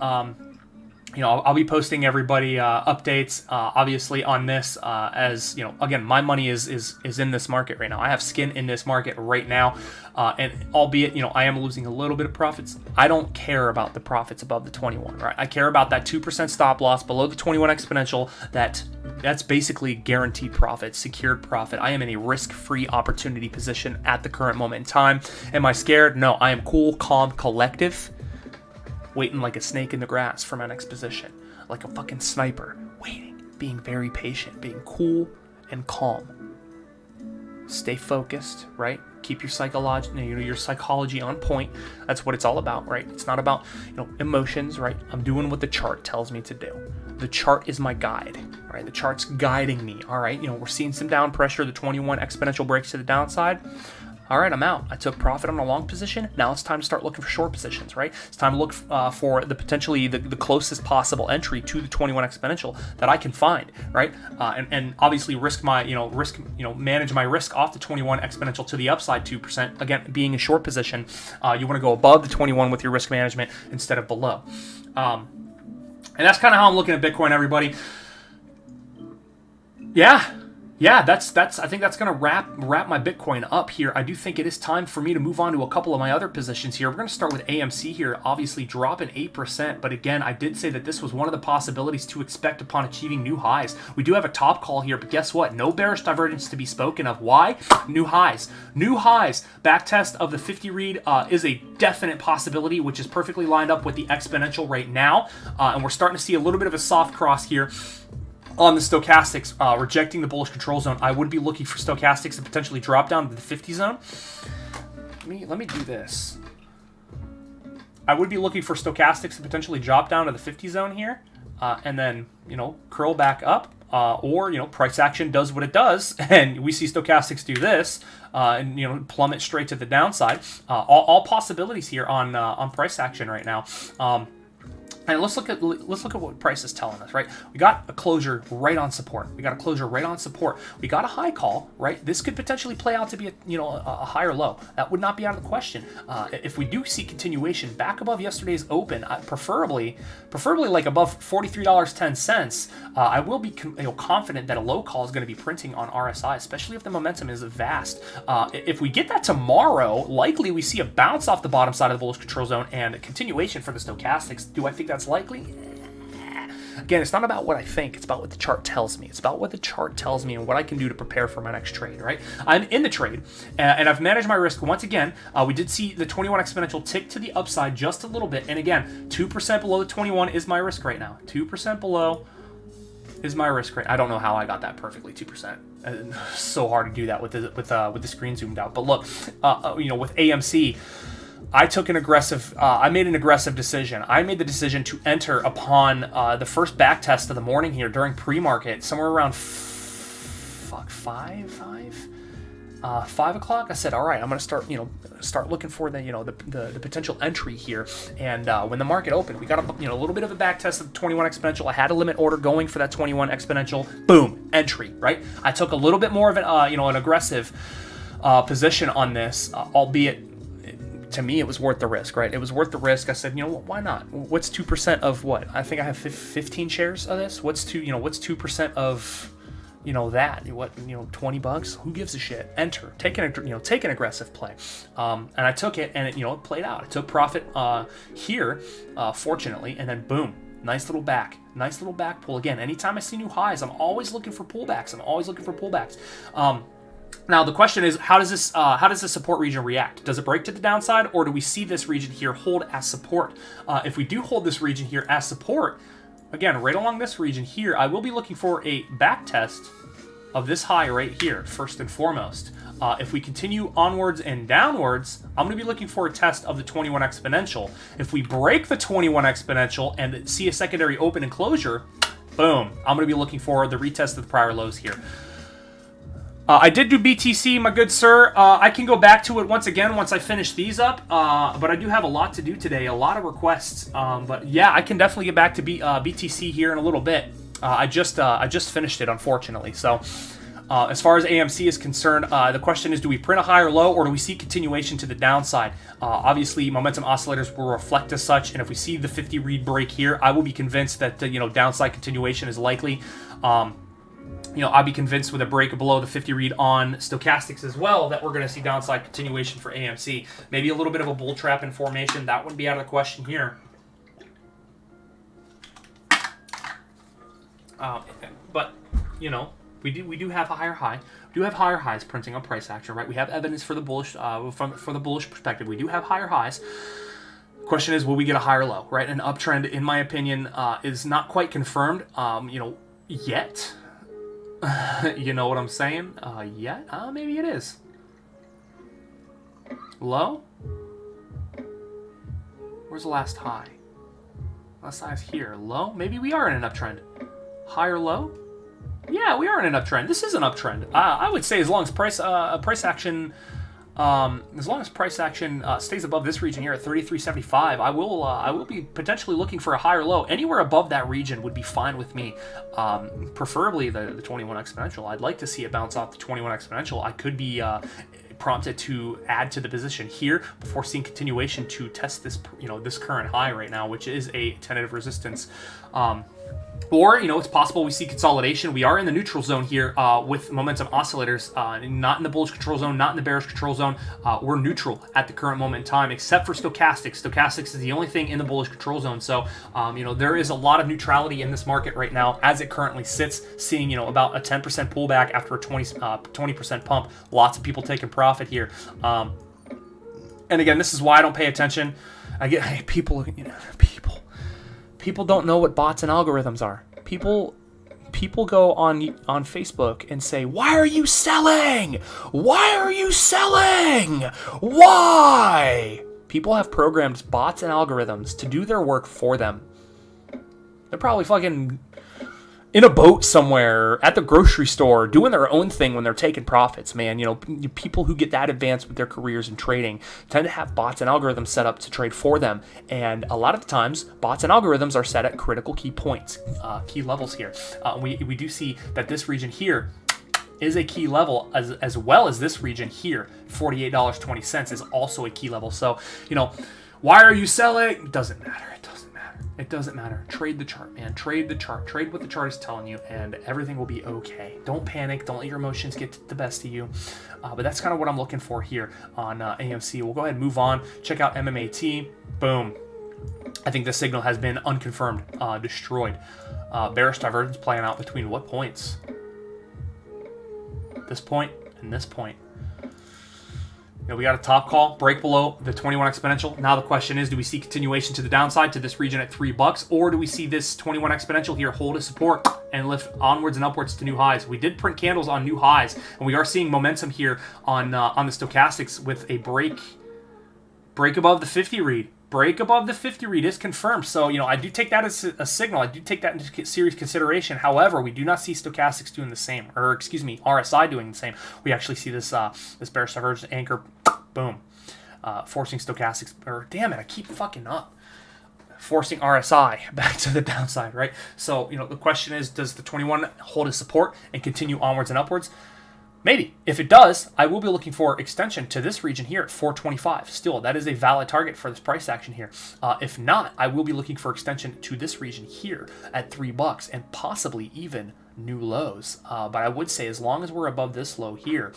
I'll be posting everybody updates, obviously, on this, as, again, my money is in this market right now. I have skin in this market right now, and albeit, I am losing a little bit of profits. I don't care about the profits above the 21, right? I care about that 2% stop loss below the 21 exponential. That's basically guaranteed profit, secured profit. I am in a risk-free opportunity position at the current moment in time. Am I scared? No, I am cool, calm, collective, waiting like a snake in the grass for my next position, like a fucking sniper, waiting, being very patient, being cool and calm. Stay focused, right? Keep your psychology on point. That's what it's all about, right? It's not about, emotions, right? I'm doing what the chart tells me to do. The chart is my guide, right? The chart's guiding me, all right? We're seeing some down pressure. The 21 exponential breaks to the downside. All right, I'm out. I took profit on a long position. Now it's time to start looking for short positions, right? It's time to look for potentially the closest possible entry to the 21 exponential that I can find, right? And obviously manage my risk off the 21 exponential to the upside 2%. Again, being a short position, you want to go above the 21 with your risk management instead of below. And that's kind of how I'm looking at Bitcoin, everybody. Yeah, that's. I think that's gonna wrap my Bitcoin up here. I do think it is time for me to move on to a couple of my other positions here. We're gonna start with AMC here, obviously dropping 8%. But again, I did say that this was one of the possibilities to expect upon achieving new highs. We do have a top call here, but guess what? No bearish divergence to be spoken of. Why? New highs. Back test of the 50 read is a definite possibility, which is perfectly lined up with the exponential right now, and we're starting to see a little bit of a soft cross here on the stochastics, rejecting the bullish control zone. I would be looking for stochastics to potentially drop down to the 50 zone. Let me do this. I would be looking for stochastics to potentially drop down to the 50 zone here, and then, curl back up, or, price action does what it does, and we see stochastics do this, and, plummet straight to the downside. All possibilities here on price action right now. And let's look at what price is telling us, right? We got a closure right on support. We got a high call, right? This could potentially play out to be a higher low. That would not be out of the question. If we do see continuation back above yesterday's open, preferably like above $43.10, I will be confident that a low call is going to be printing on RSI, especially if the momentum is vast. If we get that tomorrow, likely we see a bounce off the bottom side of the bullish control zone and a continuation for the stochastics. Do I think that's likely? Again, it's not about what I think, it's about what the chart tells me. It's about what the chart tells me and what I can do to prepare for my next trade, right? I'm in the trade, and I've managed my risk once again. We did see the 21 exponential tick to the upside just a little bit, and again, 2% below the 21 is my risk right now. 2% below is my risk rate. I don't know how I got that perfectly, 2%. So hard to do that with the screen zoomed out. But look, with AMC, I made an aggressive decision. I made the decision to enter upon the first back test of the morning here during pre-market, somewhere around 5 o'clock. I said, all right, I'm going to start looking for the potential entry here. And when the market opened, we got a little bit of a back test of the 21 exponential. I had a limit order going for that 21 exponential. Boom, entry, right? I took a little bit more of an aggressive position on this, albeit. To me, it was worth the risk, right? It was worth the risk. I said, why not? What's 2% of what? I think I have 15 shares of this. What's 2% of, that? What, $20? Who gives a shit? Enter. Take an aggressive play. And I took it, and it played out. I took profit here, fortunately, and then boom. Nice little back pull. Again, anytime I see new highs, I'm always looking for pullbacks. Now the question is, how does the support region react? Does it break to the downside, or do we see this region here hold as support? If we do hold this region here as support, again, right along this region here, I will be looking for a back test of this high right here, first and foremost. If we continue onwards and downwards, I'm going to be looking for a test of the 21 exponential. If we break the 21 exponential and see a secondary open and closure, boom, I'm going to be looking for the retest of the prior lows here. I did do BTC, my good sir. I can go back to it once again once I finish these up, but I do have a lot to do today, a lot of requests. But yeah, I can definitely get back to BTC here in a little bit. I just finished it, unfortunately. So as far as AMC is concerned, the question is, do we print a higher low or do we see continuation to the downside? Obviously, momentum oscillators will reflect as such, and if we see the 50 read break here, I will be convinced that downside continuation is likely. I'll be convinced with a break below the 50 read on stochastics as well that we're going to see downside continuation for AMC. Maybe a little bit of a bull trap in formation. That wouldn't be out of the question here. But we do have a higher high. We do have higher highs printing on price action, right? We have evidence for the bullish for the bullish perspective. We do have higher highs. Question is, will we get a higher low, right? An uptrend, in my opinion, is not quite confirmed, yet. You know what I'm saying? Yet? Maybe it is. Low? Where's the last high? Last high is here. Low? Maybe we are in an uptrend. Higher low? Yeah, we are in an uptrend. This is an uptrend. I would say as long as price action stays above this region here at 33.75, I will be potentially looking for a higher low. Anywhere above that region would be fine with me. Preferably the 21 exponential. I'd like to see it bounce off the 21 exponential. I could be prompted to add to the position here before seeing continuation to test this this current high right now, which is a tentative resistance. Or, it's possible we see consolidation. We are in the neutral zone here with momentum oscillators, not in the bullish control zone, not in the bearish control zone. We're neutral at the current moment in time, except for stochastics. Stochastics is the only thing in the bullish control zone. So, there is a lot of neutrality in this market right now as it currently sits, seeing, about a 10% pullback after a 20% pump. Lots of people taking profit here. And again, this is why I don't pay attention. People don't know what bots and algorithms are. People go on Facebook and say, "Why are you selling? Why are you selling? Why?" People have programmed bots and algorithms to do their work for them. They're probably fucking in a boat somewhere at the grocery store doing their own thing when they're taking profits, man. People who get that advanced with their careers in trading tend to have bots and algorithms set up to trade for them. And a lot of the times, bots and algorithms are set at critical key points, key levels here. We do see that this region here is a key level, as well as this region here, $48.20 is also a key level. So, why are you selling? It doesn't matter. It doesn't matter. Trade the chart, man. Trade the chart. Trade what the chart is telling you, and everything will be okay. Don't panic. Don't let your emotions get the best of you. But that's kind of what I'm looking for here on AMC. We'll go ahead and move on. Check out MMAT. Boom. I think this signal has been unconfirmed, destroyed. Bearish divergence playing out between what points? This point and this point. We got a top call, break below the 21 exponential. Now the question is, do we see continuation to the downside to this region at $3, or do we see this 21 exponential here hold a support and lift onwards and upwards to new highs? We did print candles on new highs, and we are seeing momentum here on the stochastics with a break above the 50 read. Break above the 50 read is confirmed. So, I do take that as a signal. I do take that into serious consideration. However, we do not see stochastics doing the same, or RSI doing the same. We actually see this bearish divergence anchor, boom, forcing stochastics, or damn it, I keep fucking up. Forcing RSI back to the downside, right? So, the question is, does the 21 hold its support and continue onwards and upwards? Maybe. If it does, I will be looking for extension to this region here at 425. Still, that is a valid target for this price action here. If not, I will be looking for extension to this region here at $3 and possibly even new lows. But I would say as long as we're above this low here,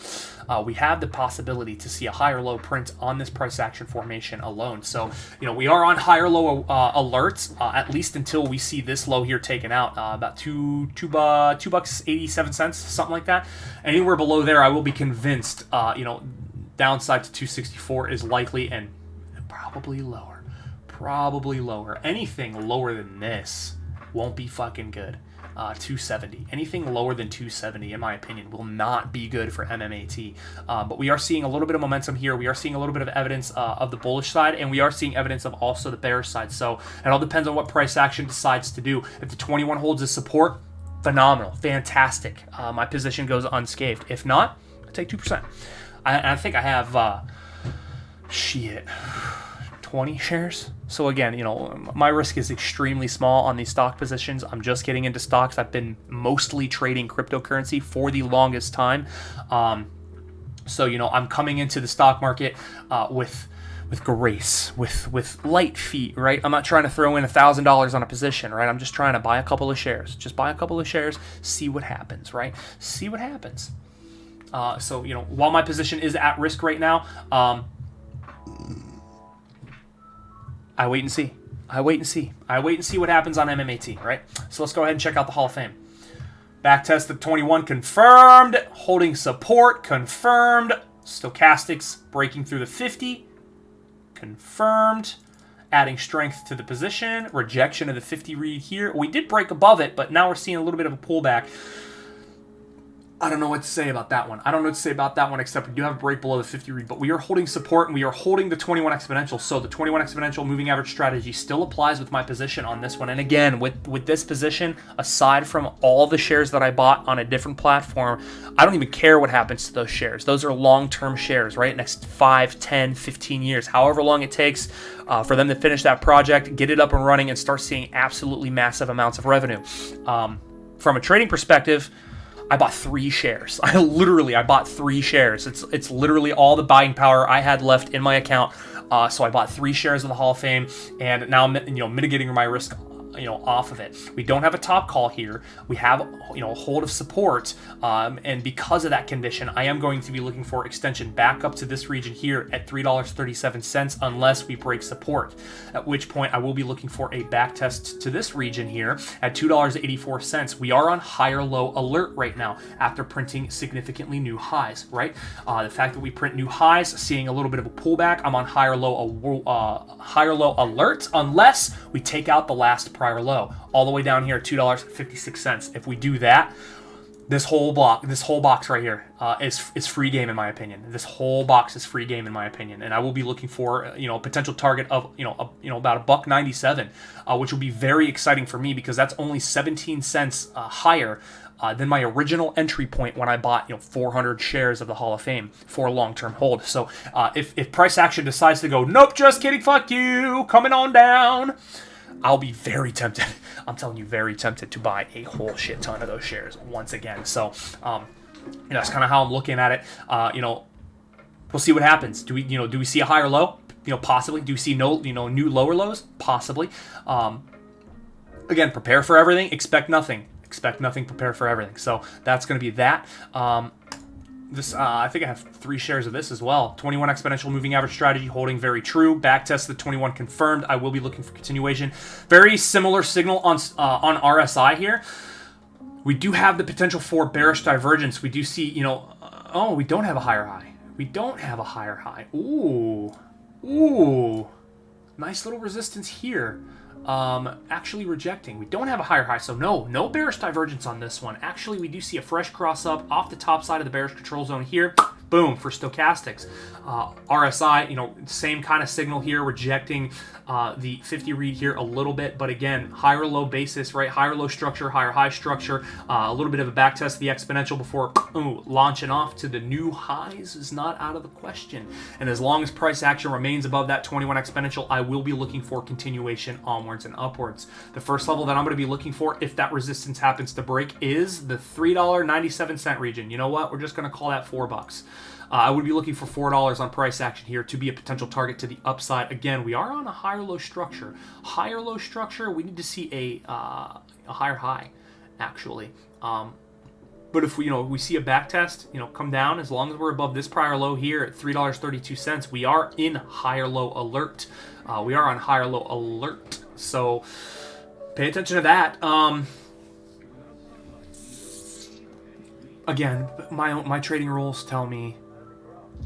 we have the possibility to see a higher low print on this price action formation alone. So, we are on higher low alerts, at least until we see this low here taken out, about $2.87, something like that. Anywhere below there, I will be convinced, downside to 264 is likely, and probably lower. Anything lower than this won't be fucking good. 270. Anything lower than 270, in my opinion, will not be good for MMAT. But we are seeing a little bit of momentum here. We are seeing a little bit of evidence of the bullish side, and we are seeing evidence of also the bearish side. So it all depends on what price action decides to do. If the 21 holds as support, phenomenal, fantastic. My position goes unscathed. If not, I take 2%. I think I have 20 shares. So again, my risk is extremely small on these stock positions. I'm just getting into stocks. I've been mostly trading cryptocurrency for the longest time. So I'm coming into the stock market with grace, with light feet, right? I'm not trying to throw in $1,000 on a position, right? I'm just trying to buy a couple of shares. Just buy a couple of shares, see what happens, right? See what happens. So while my position is at risk right now, I wait and see. I wait and see what happens on MMAT, right? So let's go ahead and check out the Hall of Fame. Back test of 21 confirmed. Holding support confirmed. Stochastics breaking through the 50 confirmed. Adding strength to the position. Rejection of the 50 read here. We did break above it, but now we're seeing a little bit of a pullback. I don't know what to say about that one. Except we do have a break below the 50 read, but we are holding support and we are holding the 21 exponential. So the 21 exponential moving average strategy still applies with my position on this one. And again, with this position, aside from all the shares that I bought on a different platform, I don't even care what happens to those shares. Those are long-term shares, right? Next 5, 10, 15 years, however long it takes for them to finish that project, get it up and running, and start seeing absolutely massive amounts of revenue. From a trading perspective, I bought 3 shares. I bought 3 shares. It's literally all the buying power I had left in my account. So I bought 3 shares of the Hall of Fame, and now I'm mitigating my risk off of it. We don't have a top call here. We have a hold of support, and because of that condition, I am going to be looking for extension back up to this region here at $3.37 unless we break support, at which point I will be looking for a back test to this region here at $2.84. We are on higher low alert right now after printing significantly new highs, right? The fact that we print new highs, seeing a little bit of a pullback, I'm on higher low alert unless we take out the last prior low all the way down here at $2.56. If we do that, this whole box right here is free game in my opinion. This whole box is free game in my opinion, and I will be looking for a potential target of about $1.97, which will be very exciting for me because that's only 17 cents higher than my original entry point when I bought 400 shares of the Hall of Fame for a long-term hold. So if price action decides to go, nope, just kidding, fuck you, coming on down, I'll be very tempted. I'm telling you, very tempted to buy a whole shit ton of those shares once again. So, that's kind of how I'm looking at it. We'll see what happens. Do we see a higher low? Possibly. Do we see new lower lows? Possibly. Again, prepare for everything. Expect nothing. Prepare for everything. So that's going to be that. I think I have 3 shares of this as well. 21 exponential moving average strategy holding very true. Back test the 21 confirmed. I will be looking for continuation. Very similar signal on RSI here. We do have the potential for bearish divergence. We do see, we don't have a higher high. Ooh. Nice little resistance here. Actually rejecting. We don't have a higher high, so no bearish divergence on this one. Actually, we do see a fresh cross up off the top side of the bearish control zone here. Boom, for stochastics. RSI, same kind of signal here, rejecting the 50 read here a little bit, but again, higher low basis, right? Higher low structure, higher high structure, a little bit of a back test of the exponential before launching off to the new highs is not out of the question. And as long as price action remains above that 21 exponential, I will be looking for continuation onwards and upwards. The first level that I'm going to be looking for, if that resistance happens to break, is the $3.97 region. You know what? We're just going to call that $4. I would be looking for $4 on price action here to be a potential target to the upside. Again, we are on a higher low structure. We need to see a higher high, actually. But if we see a back test, come down, as long as we're above this prior low here at $3.32, we are in higher low alert. We are on higher low alert. So pay attention to that. Again, my trading rules tell me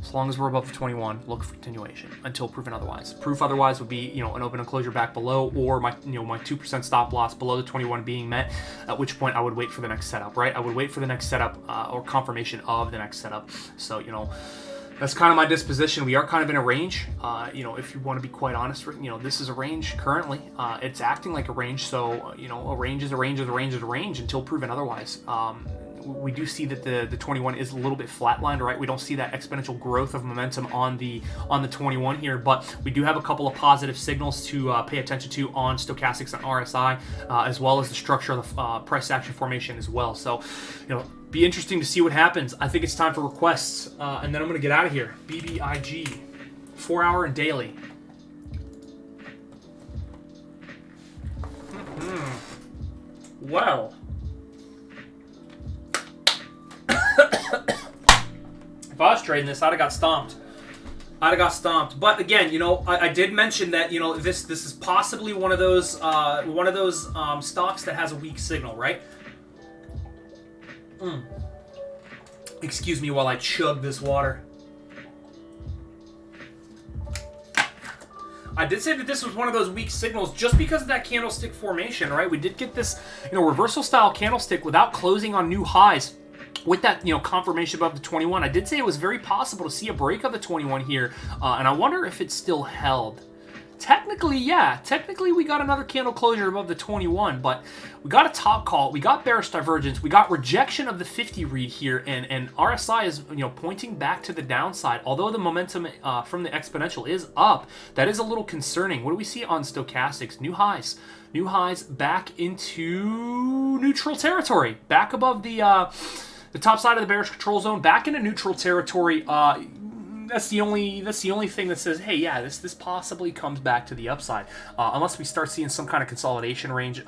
As long as we're above the 21, look for continuation until proven otherwise. Proof otherwise would be, an open and closure back below, or my 2% stop loss below the 21 being met, at which point I would wait for the next setup, right? I would wait for the next setup or confirmation of the next setup. So, that's kind of my disposition. We are kind of in a range. If you want to be quite honest, this is a range currently. It's acting like a range. So, a range is a range is a range is a range until proven otherwise. We do see that the 21 is a little bit flatlined, right? We don't see that exponential growth of momentum on the 21 here, but we do have a couple of positive signals to pay attention to on stochastics and RSI, as well as the structure of the price action formation as well. So, be interesting to see what happens. I think it's time for requests, and then I'm going to get out of here. BBIG, 4 hour and daily. Well. If I was trading this, I'd have got stomped. But again, I did mention that this is possibly one of those stocks that has a weak signal, right? Excuse me while I chug this water. I did say that this was one of those weak signals just because of that candlestick formation, right? We did get this, reversal style candlestick without closing on new highs. With that, confirmation above the 21, I did say it was very possible to see a break of the 21 here, and I wonder if it's still held. Technically, yeah. Technically, we got another candle closure above the 21, but we got a top call, we got bearish divergence, we got rejection of the 50 read here, and RSI is, pointing back to the downside. Although the momentum from the exponential is up, that is a little concerning. What do we see on stochastics? New highs back into neutral territory, back above the top side of the bearish control zone, back into neutral territory. That's the only thing that says, hey, yeah, this possibly comes back to the upside. Unless we start seeing some kind of consolidation range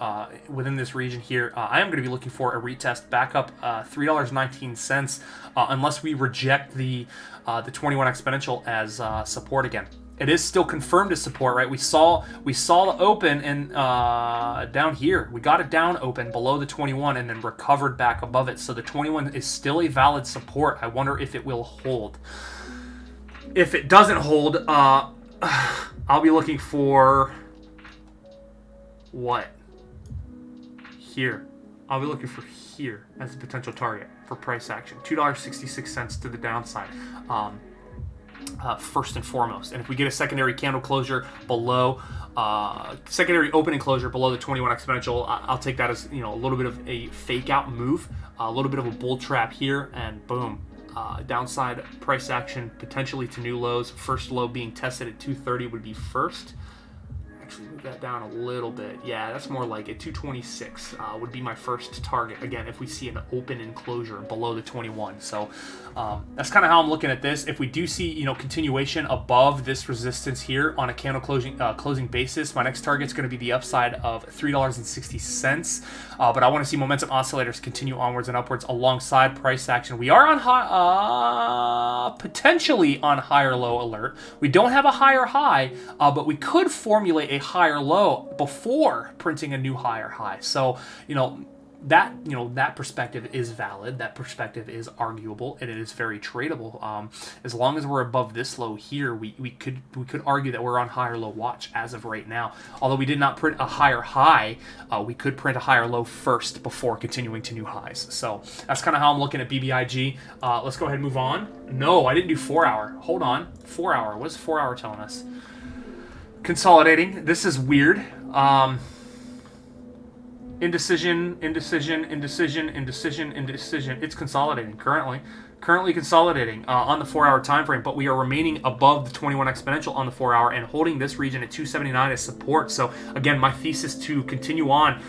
within this region here, I am going to be looking for a retest back up $3.19, unless we reject the 21 exponential as support again. It is still confirmed as support, right? We saw the open and down here. We got it down open below the 21 and then recovered back above it. So the 21 is still a valid support. I wonder if it will hold. If it doesn't hold, I'll be looking for what? Here. I'll be looking for here as a potential target for price action. $2.66 to the downside. First and foremost, and if we get a secondary candle closure below, secondary opening closure below the 21 exponential, I'll take that as a little bit of a fake out move, a little bit of a bull trap here, and boom, downside price action potentially to new lows. First low being tested at 230 would be first. Actually move that down a little bit. Yeah, that's more like it. 226 would be my first target. Again, if we see an open and closure below the 21. So that's kind of how I'm looking at this. If we do see, continuation above this resistance here on a candle closing basis, my next target is going to be the upside of $3.60. But I want to see momentum oscillators continue onwards and upwards alongside price action. We are on potentially on higher low alert. We don't have a higher high, but we could formulate a higher low before printing a new higher high. So, that perspective is valid. That perspective is arguable, and it is very tradable. As long as we're above this low here, we could argue that we're on higher low watch as of right now. Although we did not print a higher high, we could print a higher low first before continuing to new highs. So that's kind of how I'm looking at BBIG. Let's go ahead and move on. No, I didn't do 4 hour. Hold on, 4 hour. What's 4 hour telling us? Consolidating. This is weird. Indecision. It's consolidating currently consolidating on the 4 hour time frame, but we are remaining above the 21 exponential on the 4 hour and holding this region at 279 as support. So again, my thesis to continue on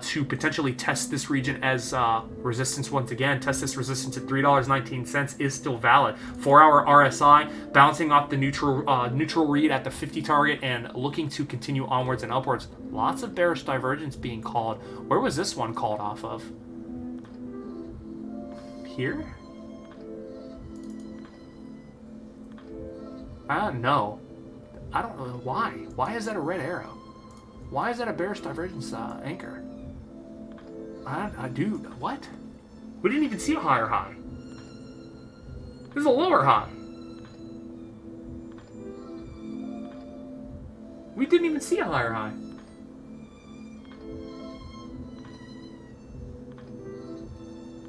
to potentially test this region as resistance once again, test this resistance at $3.19 is still valid. 4 hour RSI bouncing off the neutral read at the 50 target and looking to continue onwards and upwards. Lots of bearish divergence being called. Where was this one called off of? Here? No. I don't know why. Why is that a red arrow? Why is that a bearish divergence anchor? Dude, what? We didn't even see a higher high. This is a lower high. We didn't even see a higher high.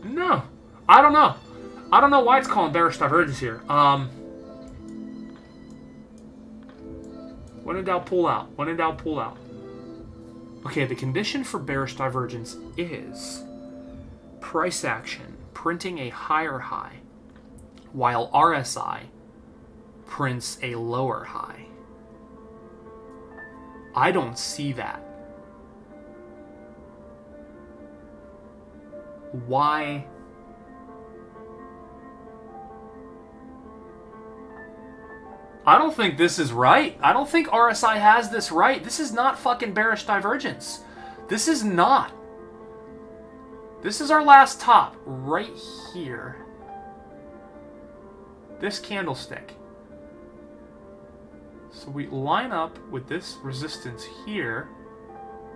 No. I don't know. I don't know why it's calling bearish divergence here. When in doubt, pull out. When in doubt, pull out. Okay, the condition for bearish divergence is price action printing a higher high while RSI prints a lower high. I don't see that. Why? I don't think this is right. I don't think RSI has this right. This is not fucking bearish divergence. This is not. This is our last top right here. This candlestick. So we line up with this resistance here.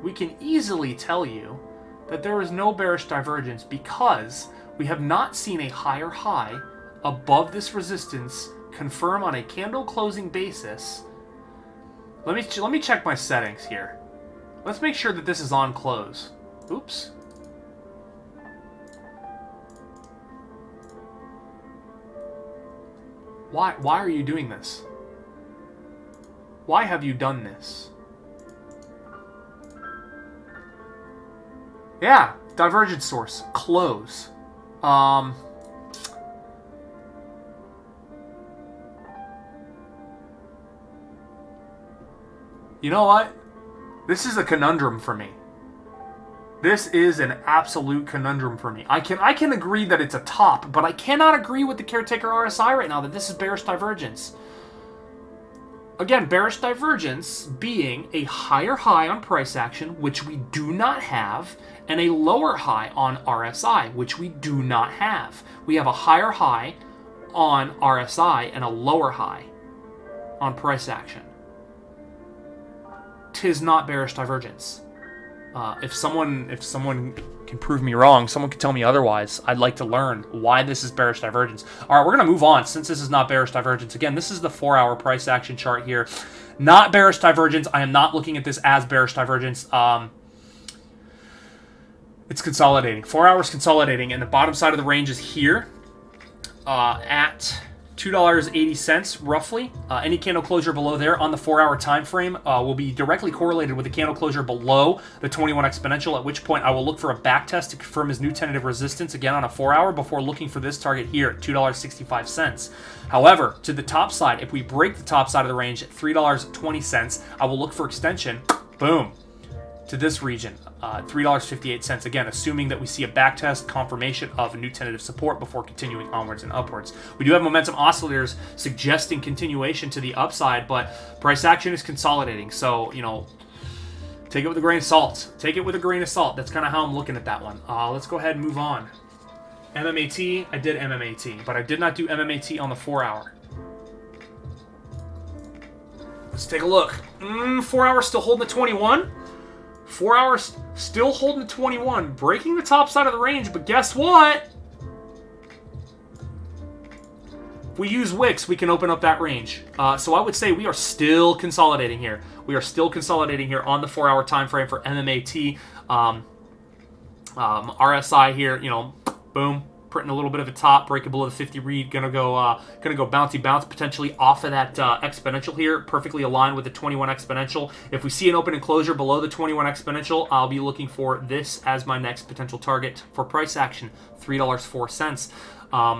We can easily tell you that there is no bearish divergence because we have not seen a higher high above this resistance confirm on a candle closing basis. Let me check my settings here. Let's make sure that this is on close. Oops. Why are you doing this? Why have you done this? Yeah, divergence source. Close. You know what? This is a conundrum for me. This is an absolute conundrum for me. I can agree that it's a top, but I cannot agree with the caretaker RSI right now that this is bearish divergence. Again, bearish divergence being a higher high on price action, which we do not have, and a lower high on RSI, which we do not have. We have a higher high on RSI and a lower high on price action. 'Tis not bearish divergence. If someone can prove me wrong, someone can tell me otherwise. I'd like to learn why this is bearish divergence. All right, we're going to move on since this is not bearish divergence. Again, this is the 4-hour price action chart here. Not bearish divergence. I am not looking at this as bearish divergence. It's consolidating. 4 hours consolidating, and the bottom side of the range is here at $2.80 roughly. Any candle closure below there on the 4-hour time frame will be directly correlated with the candle closure below the 21 exponential, at which point I will look for a back test to confirm his new tentative resistance again on a 4-hour before looking for this target here at $2.65. However, to the top side, if we break the top side of the range at $3.20, I will look for extension, boom, to this region, $3.58. Again, assuming that we see a backtest confirmation of a new tentative support before continuing onwards and upwards. We do have momentum oscillators suggesting continuation to the upside, but price action is consolidating. So, you know, take it with a grain of salt. Take it with a grain of salt. That's kind of how I'm looking at that one. Let's go ahead and move on. MMAT, I did MMAT, but I did not do MMAT on the 4-hour. Let's take a look. 4 hours still holding the 21. 4 hours still holding the 21, breaking the top side of the range, but guess what? If we use wicks, we can open up that range. So I would say we are still consolidating here. We are still consolidating here on the 4-hour time frame for MMAT. RSI here, you know, boom, printing a little bit of a top, breaking below the 50 read, gonna go bouncy bounce potentially off of that exponential here, perfectly aligned with the 21 exponential. If we see an open and closure below the 21 exponential, I'll be looking for this as my next potential target for price action, $3.04.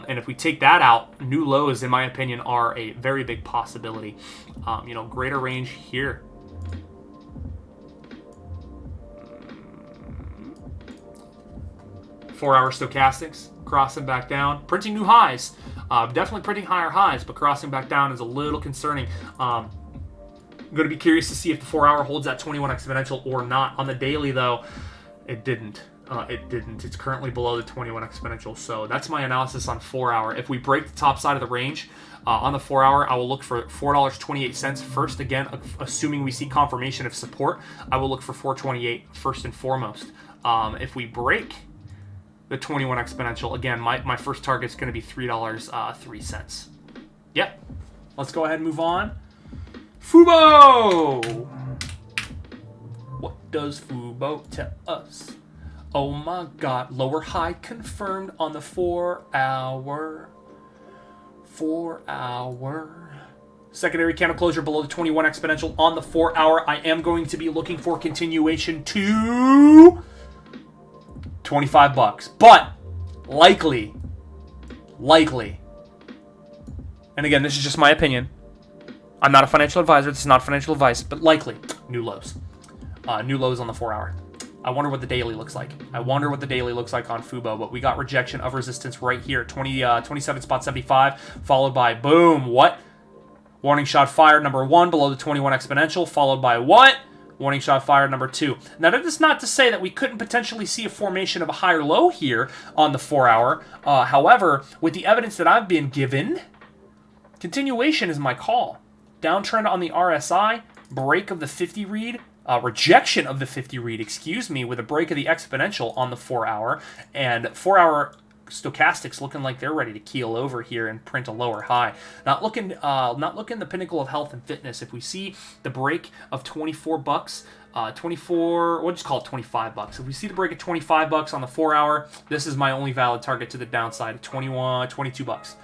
And if we take that out, new lows, in my opinion, are a very big possibility. You know, greater range here. Four-hour stochastics, crossing back down, printing new highs. Definitely printing higher highs, but crossing back down is a little concerning. I'm going to be curious to see if the 4-hour holds that 21 exponential or not. On the daily, though, it didn't. It's currently below the 21 exponential, so that's my analysis on 4-hour. If we break the top side of the range on the 4-hour, I will look for $4.28 first. Again, assuming we see confirmation of support, I will look for $4.28 first and foremost. If we break the 21 exponential, again, my first target is going to be $3.03. Yep. Let's go ahead and move on. Fubo! What does Fubo tell us? Oh my god, lower high confirmed on the 4 hour. 4 hour. Secondary candle closure below the 21 exponential on the 4 hour. I am going to be looking for continuation to 25 bucks. But likely. And again, this is just my opinion. I'm not a financial advisor. This is not financial advice, but likely new lows. New lows on the 4 hour. I wonder what the daily looks like. I wonder what the daily looks like on Fubo, but we got rejection of resistance right here, 27.75, followed by boom, what? Warning shot fired number 1 below the 21 exponential, followed by what? Warning shot fired number 2. Now, that is not to say that we couldn't potentially see a formation of a higher low here on the 4 hour. However, with the evidence that I've been given, continuation is my call. Downtrend on the RSI, break of the 50 read, rejection of the 50 read, with a break of the exponential on the 4 hour, and 4 hour stochastics looking like they're ready to keel over here and print a lower high. Not looking the pinnacle of health and fitness. If we see the break of 24 bucks, 24, we'll just call it 25 bucks. If we see the break of 25 bucks on the 4 hour, this is my only valid target to the downside, 22 bucks.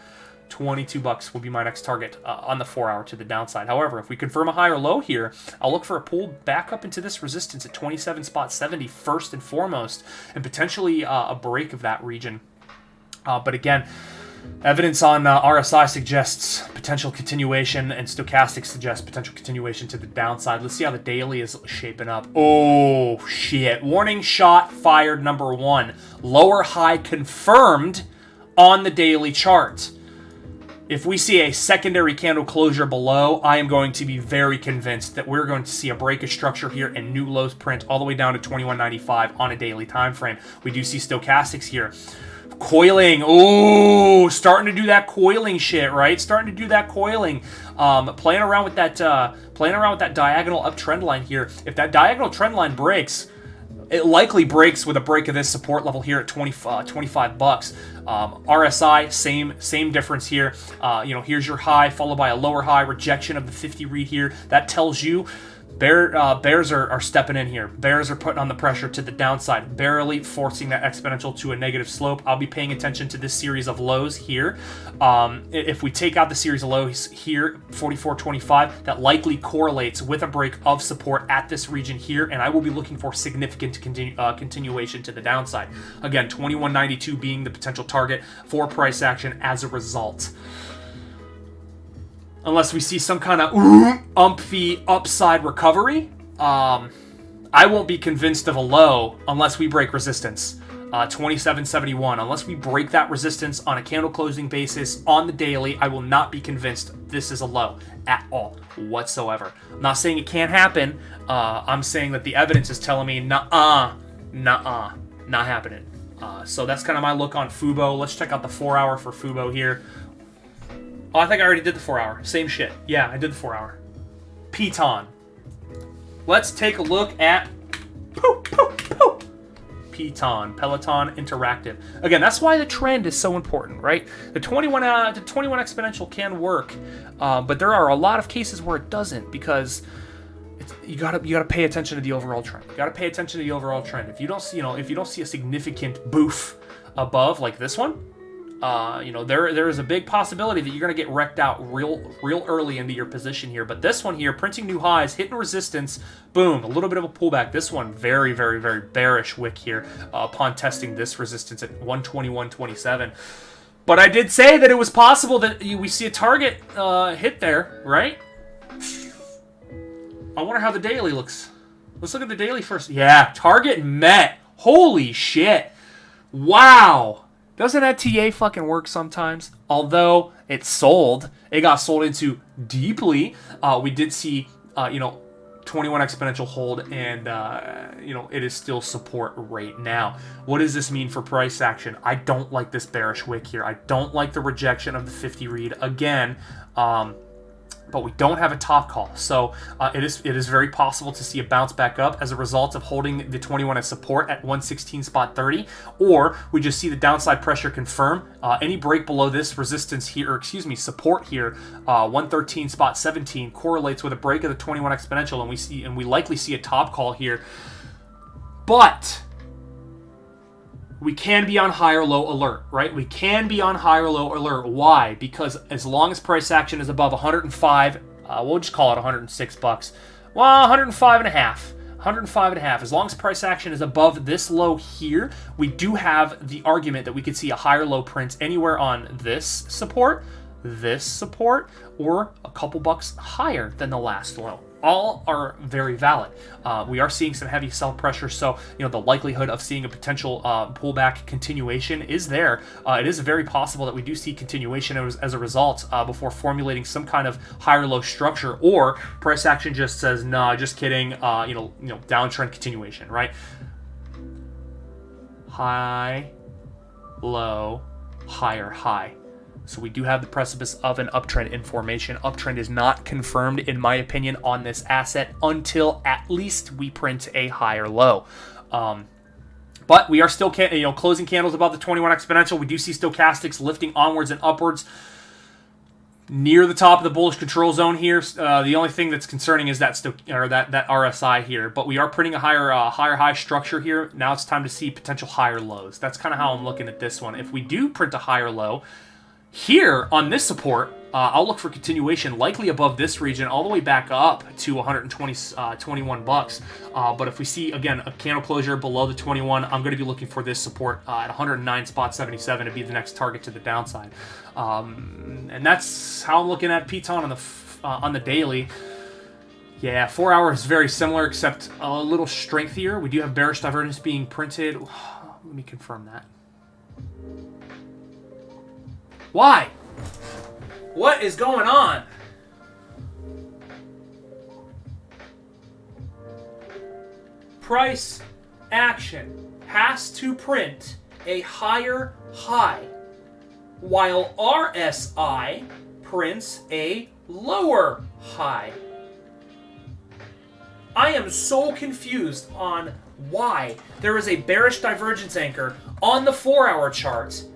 22 bucks will be my next target on the 4 hour to the downside. However, if we confirm a higher low here, I'll look for a pull back up into this resistance at 27.70 first and foremost, and potentially a break of that region. But again, evidence on RSI suggests potential continuation, and stochastics suggest potential continuation to the downside. Let's see how the daily is shaping up. Oh, shit. Warning shot fired number 1. Lower high confirmed on the daily chart. If we see a secondary candle closure below, I am going to be very convinced that we're going to see a break of structure here and new lows print all the way down to 21.95 on a daily time frame. We do see stochastics here. Coiling. Oh, starting to do that coiling shit, right? Starting to do that coiling. Playing around with that diagonal uptrend line here. If that diagonal trend line breaks, it likely breaks with a break of this support level here at 25 bucks. RSI, same difference here. Here's your high, followed by a lower high, rejection of the 50 read here. That tells you bears are stepping in here. Bears are putting on the pressure to the downside, barely forcing that exponential to a negative slope. I'll be paying attention to this series of lows here. If we take out the series of lows here, 44.25, that likely correlates with a break of support at this region here, and I will be looking for significant continuation to the downside. Again, 21.92 being the potential target for price action as a result. Unless we see some kind of umphy upside recovery, I won't be convinced of a low unless we break resistance. 27.71. Unless we break that resistance on a candle closing basis on the daily, I will not be convinced this is a low at all whatsoever. I'm not saying it can't happen. I'm saying that the evidence is telling me not happening. So that's kind of my look on Fubo. Let's check out the 4 hour for Fubo here. Oh, I think I already did the 4 hour. Same shit. Yeah, I did the 4 hour. Piton. Let's take a look at Piton, Peloton Interactive. Again, that's why the trend is so important, right? The 21 exponential can work, but there are a lot of cases where it doesn't, because you gotta pay attention to the overall trend. You gotta pay attention to the overall trend. If you don't see a significant boof above like this one, there is a big possibility that you're going to get wrecked out real early into your position here. But this one here, printing new highs, hitting resistance, boom, a little bit of a pullback. This one, very, very, very bearish wick here upon testing this resistance at 121.27. But I did say that it was possible that we see a target hit there, right? I wonder how the daily looks. Let's look at the daily first. Yeah, target met. Holy shit. Wow. Doesn't that TA fucking work sometimes? Although it got sold into deeply. We did see, 21 exponential hold, and, it is still support right now. What does this mean for price action? I don't like this bearish wick here. I don't like the rejection of the 50 read. Again, but we don't have a top call. So it is very possible to see a bounce back up as a result of holding the 21 as support at 116.30, or we just see the downside pressure confirm. Any break below this resistance here, or excuse me, support here, 113.17 correlates with a break of the 21 exponential, and we likely see a top call here. But we can be on high or low alert, right? We can be on high or low alert. Why? Because as long as price action is above 105, we'll just call it 106 bucks. Well, 105 and a half. 105 and a half. As long as price action is above this low here, we do have the argument that we could see a higher low print anywhere on this support, or a couple bucks higher than the last low. All are very valid. We are seeing some heavy sell pressure, so the likelihood of seeing a potential pullback continuation is there. It is very possible that we do see continuation as a result before formulating some kind of higher low structure, or price action just says, "Nah, just kidding." Downtrend continuation, right? High, low, higher, high. So we do have the precipice of an uptrend in formation. Uptrend is not confirmed, in my opinion, on this asset until at least we print a higher low. But we are still closing candles above the 21 exponential. We do see stochastics lifting onwards and upwards near the top of the bullish control zone here. The only thing that's concerning is that RSI here. But we are printing a higher high structure here. Now it's time to see potential higher lows. That's kind of how I'm looking at this one. If we do print a higher low here on this support, I'll look for continuation, likely above this region, all the way back up to 21 bucks. But if we see, again, a candle closure below the 21, I'm going to be looking for this support at 109.77 to be the next target to the downside. And that's how I'm looking at Piton on the daily. Yeah, 4 hours is very similar, except a little strengthier. We do have bearish divergence being printed. Let me confirm that. Why? What is going on? Price action has to print a higher high, while RSI prints a lower high. I am so confused on why there is a bearish divergence anchor on the 4-hour charts.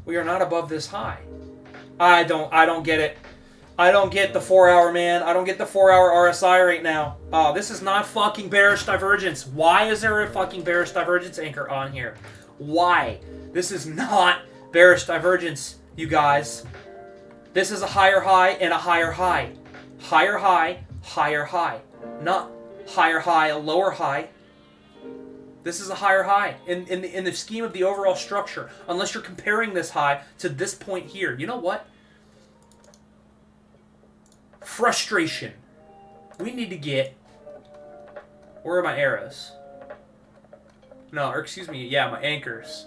We are not above this high. I don't get it. I don't get the 4-hour, man. I don't get the 4-hour RSI right now. This is not fucking bearish divergence. Why is there a fucking bearish divergence anchor on here? Why? This is not bearish divergence, you guys. This is a higher high and a higher high. Higher high, higher high. Not higher high, a lower high. This is a higher high in the scheme of the overall structure, unless you're comparing this high to this point here. You know what? Frustration. We need to get... Where are my arrows? No, or excuse me, yeah, my anchors.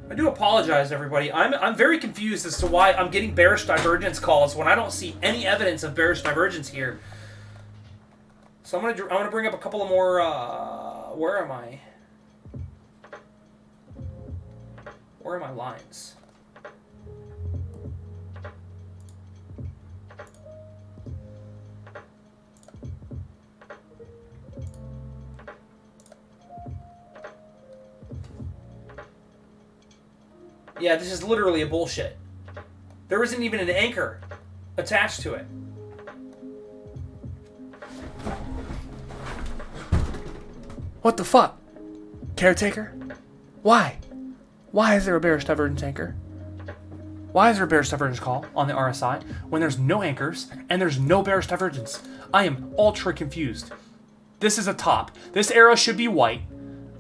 I do apologize, everybody. I'm very confused as to why I'm getting bearish divergence calls when I don't see any evidence of bearish divergence here. So I'm gonna bring up a couple of more. Where am I? Where are my lines? Yeah, this is literally a bullshit. There isn't even an anchor attached to it. What the fuck? Caretaker? Why? Why is there a bearish divergence anchor? Why is there a bearish divergence call on the RSI when there's no anchors and there's no bearish divergence? I am ultra confused. This is a top. This arrow should be white.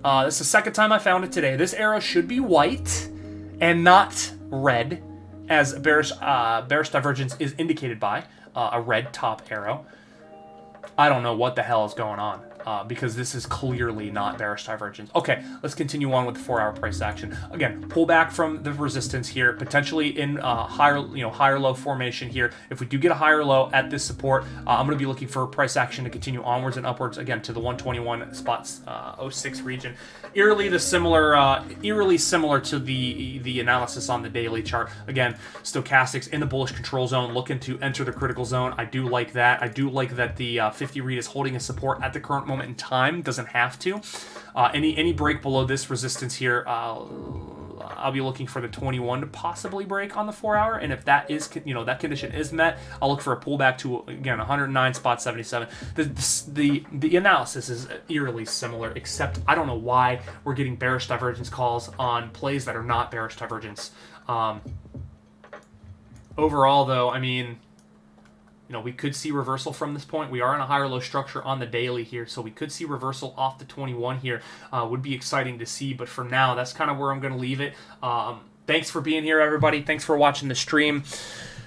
This is the second time I found it today. This arrow should be white and not red, as bearish divergence is indicated by a red top arrow. I don't know what the hell is going on. because this is clearly not bearish divergence. Okay, let's continue on with the 4-hour price action. Again, pull back from the resistance here, potentially in higher low formation here. If we do get a higher low at this support, I'm going to be looking for price action to continue onwards and upwards again to the 121 spots 06 region. Eerily similar to the analysis on the daily chart. Again, stochastics in the bullish control zone, looking to enter the critical zone. I do like that. I do like that the 50 read is holding a support at the current moment in time. Doesn't have to. Any break below this resistance here, I'll be looking for the 21 to possibly break on the 4-hour, and if that is, that condition is met, I'll look for a pullback to, again, 109 spot 77. The analysis is eerily similar, except I don't know why we're getting bearish divergence calls on plays that are not bearish divergence. Overall, though, I mean, we could see reversal from this point. We are in a higher low structure on the daily here, so we could see reversal off the 21 here. Would be exciting to see, but for now, that's kind of where I'm going to leave it. Thanks for being here, everybody. Thanks for watching the stream.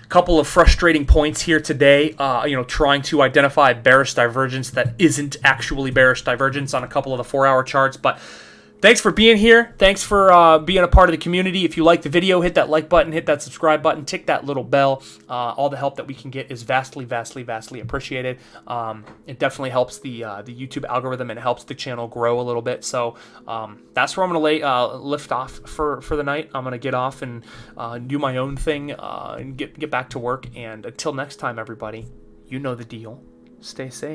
Couple of frustrating points here today, trying to identify bearish divergence that isn't actually bearish divergence on a couple of the 4-hour charts, but thanks for being here. Thanks for being a part of the community. If you like the video, hit that like button, hit that subscribe button, tick that little bell. All the help that we can get is vastly, vastly, vastly appreciated. It definitely helps the YouTube algorithm and it helps the channel grow a little bit. So that's where I'm going to lift off for the night. I'm going to get off and do my own thing and get back to work. And until next time, everybody, you know the deal. Stay safe.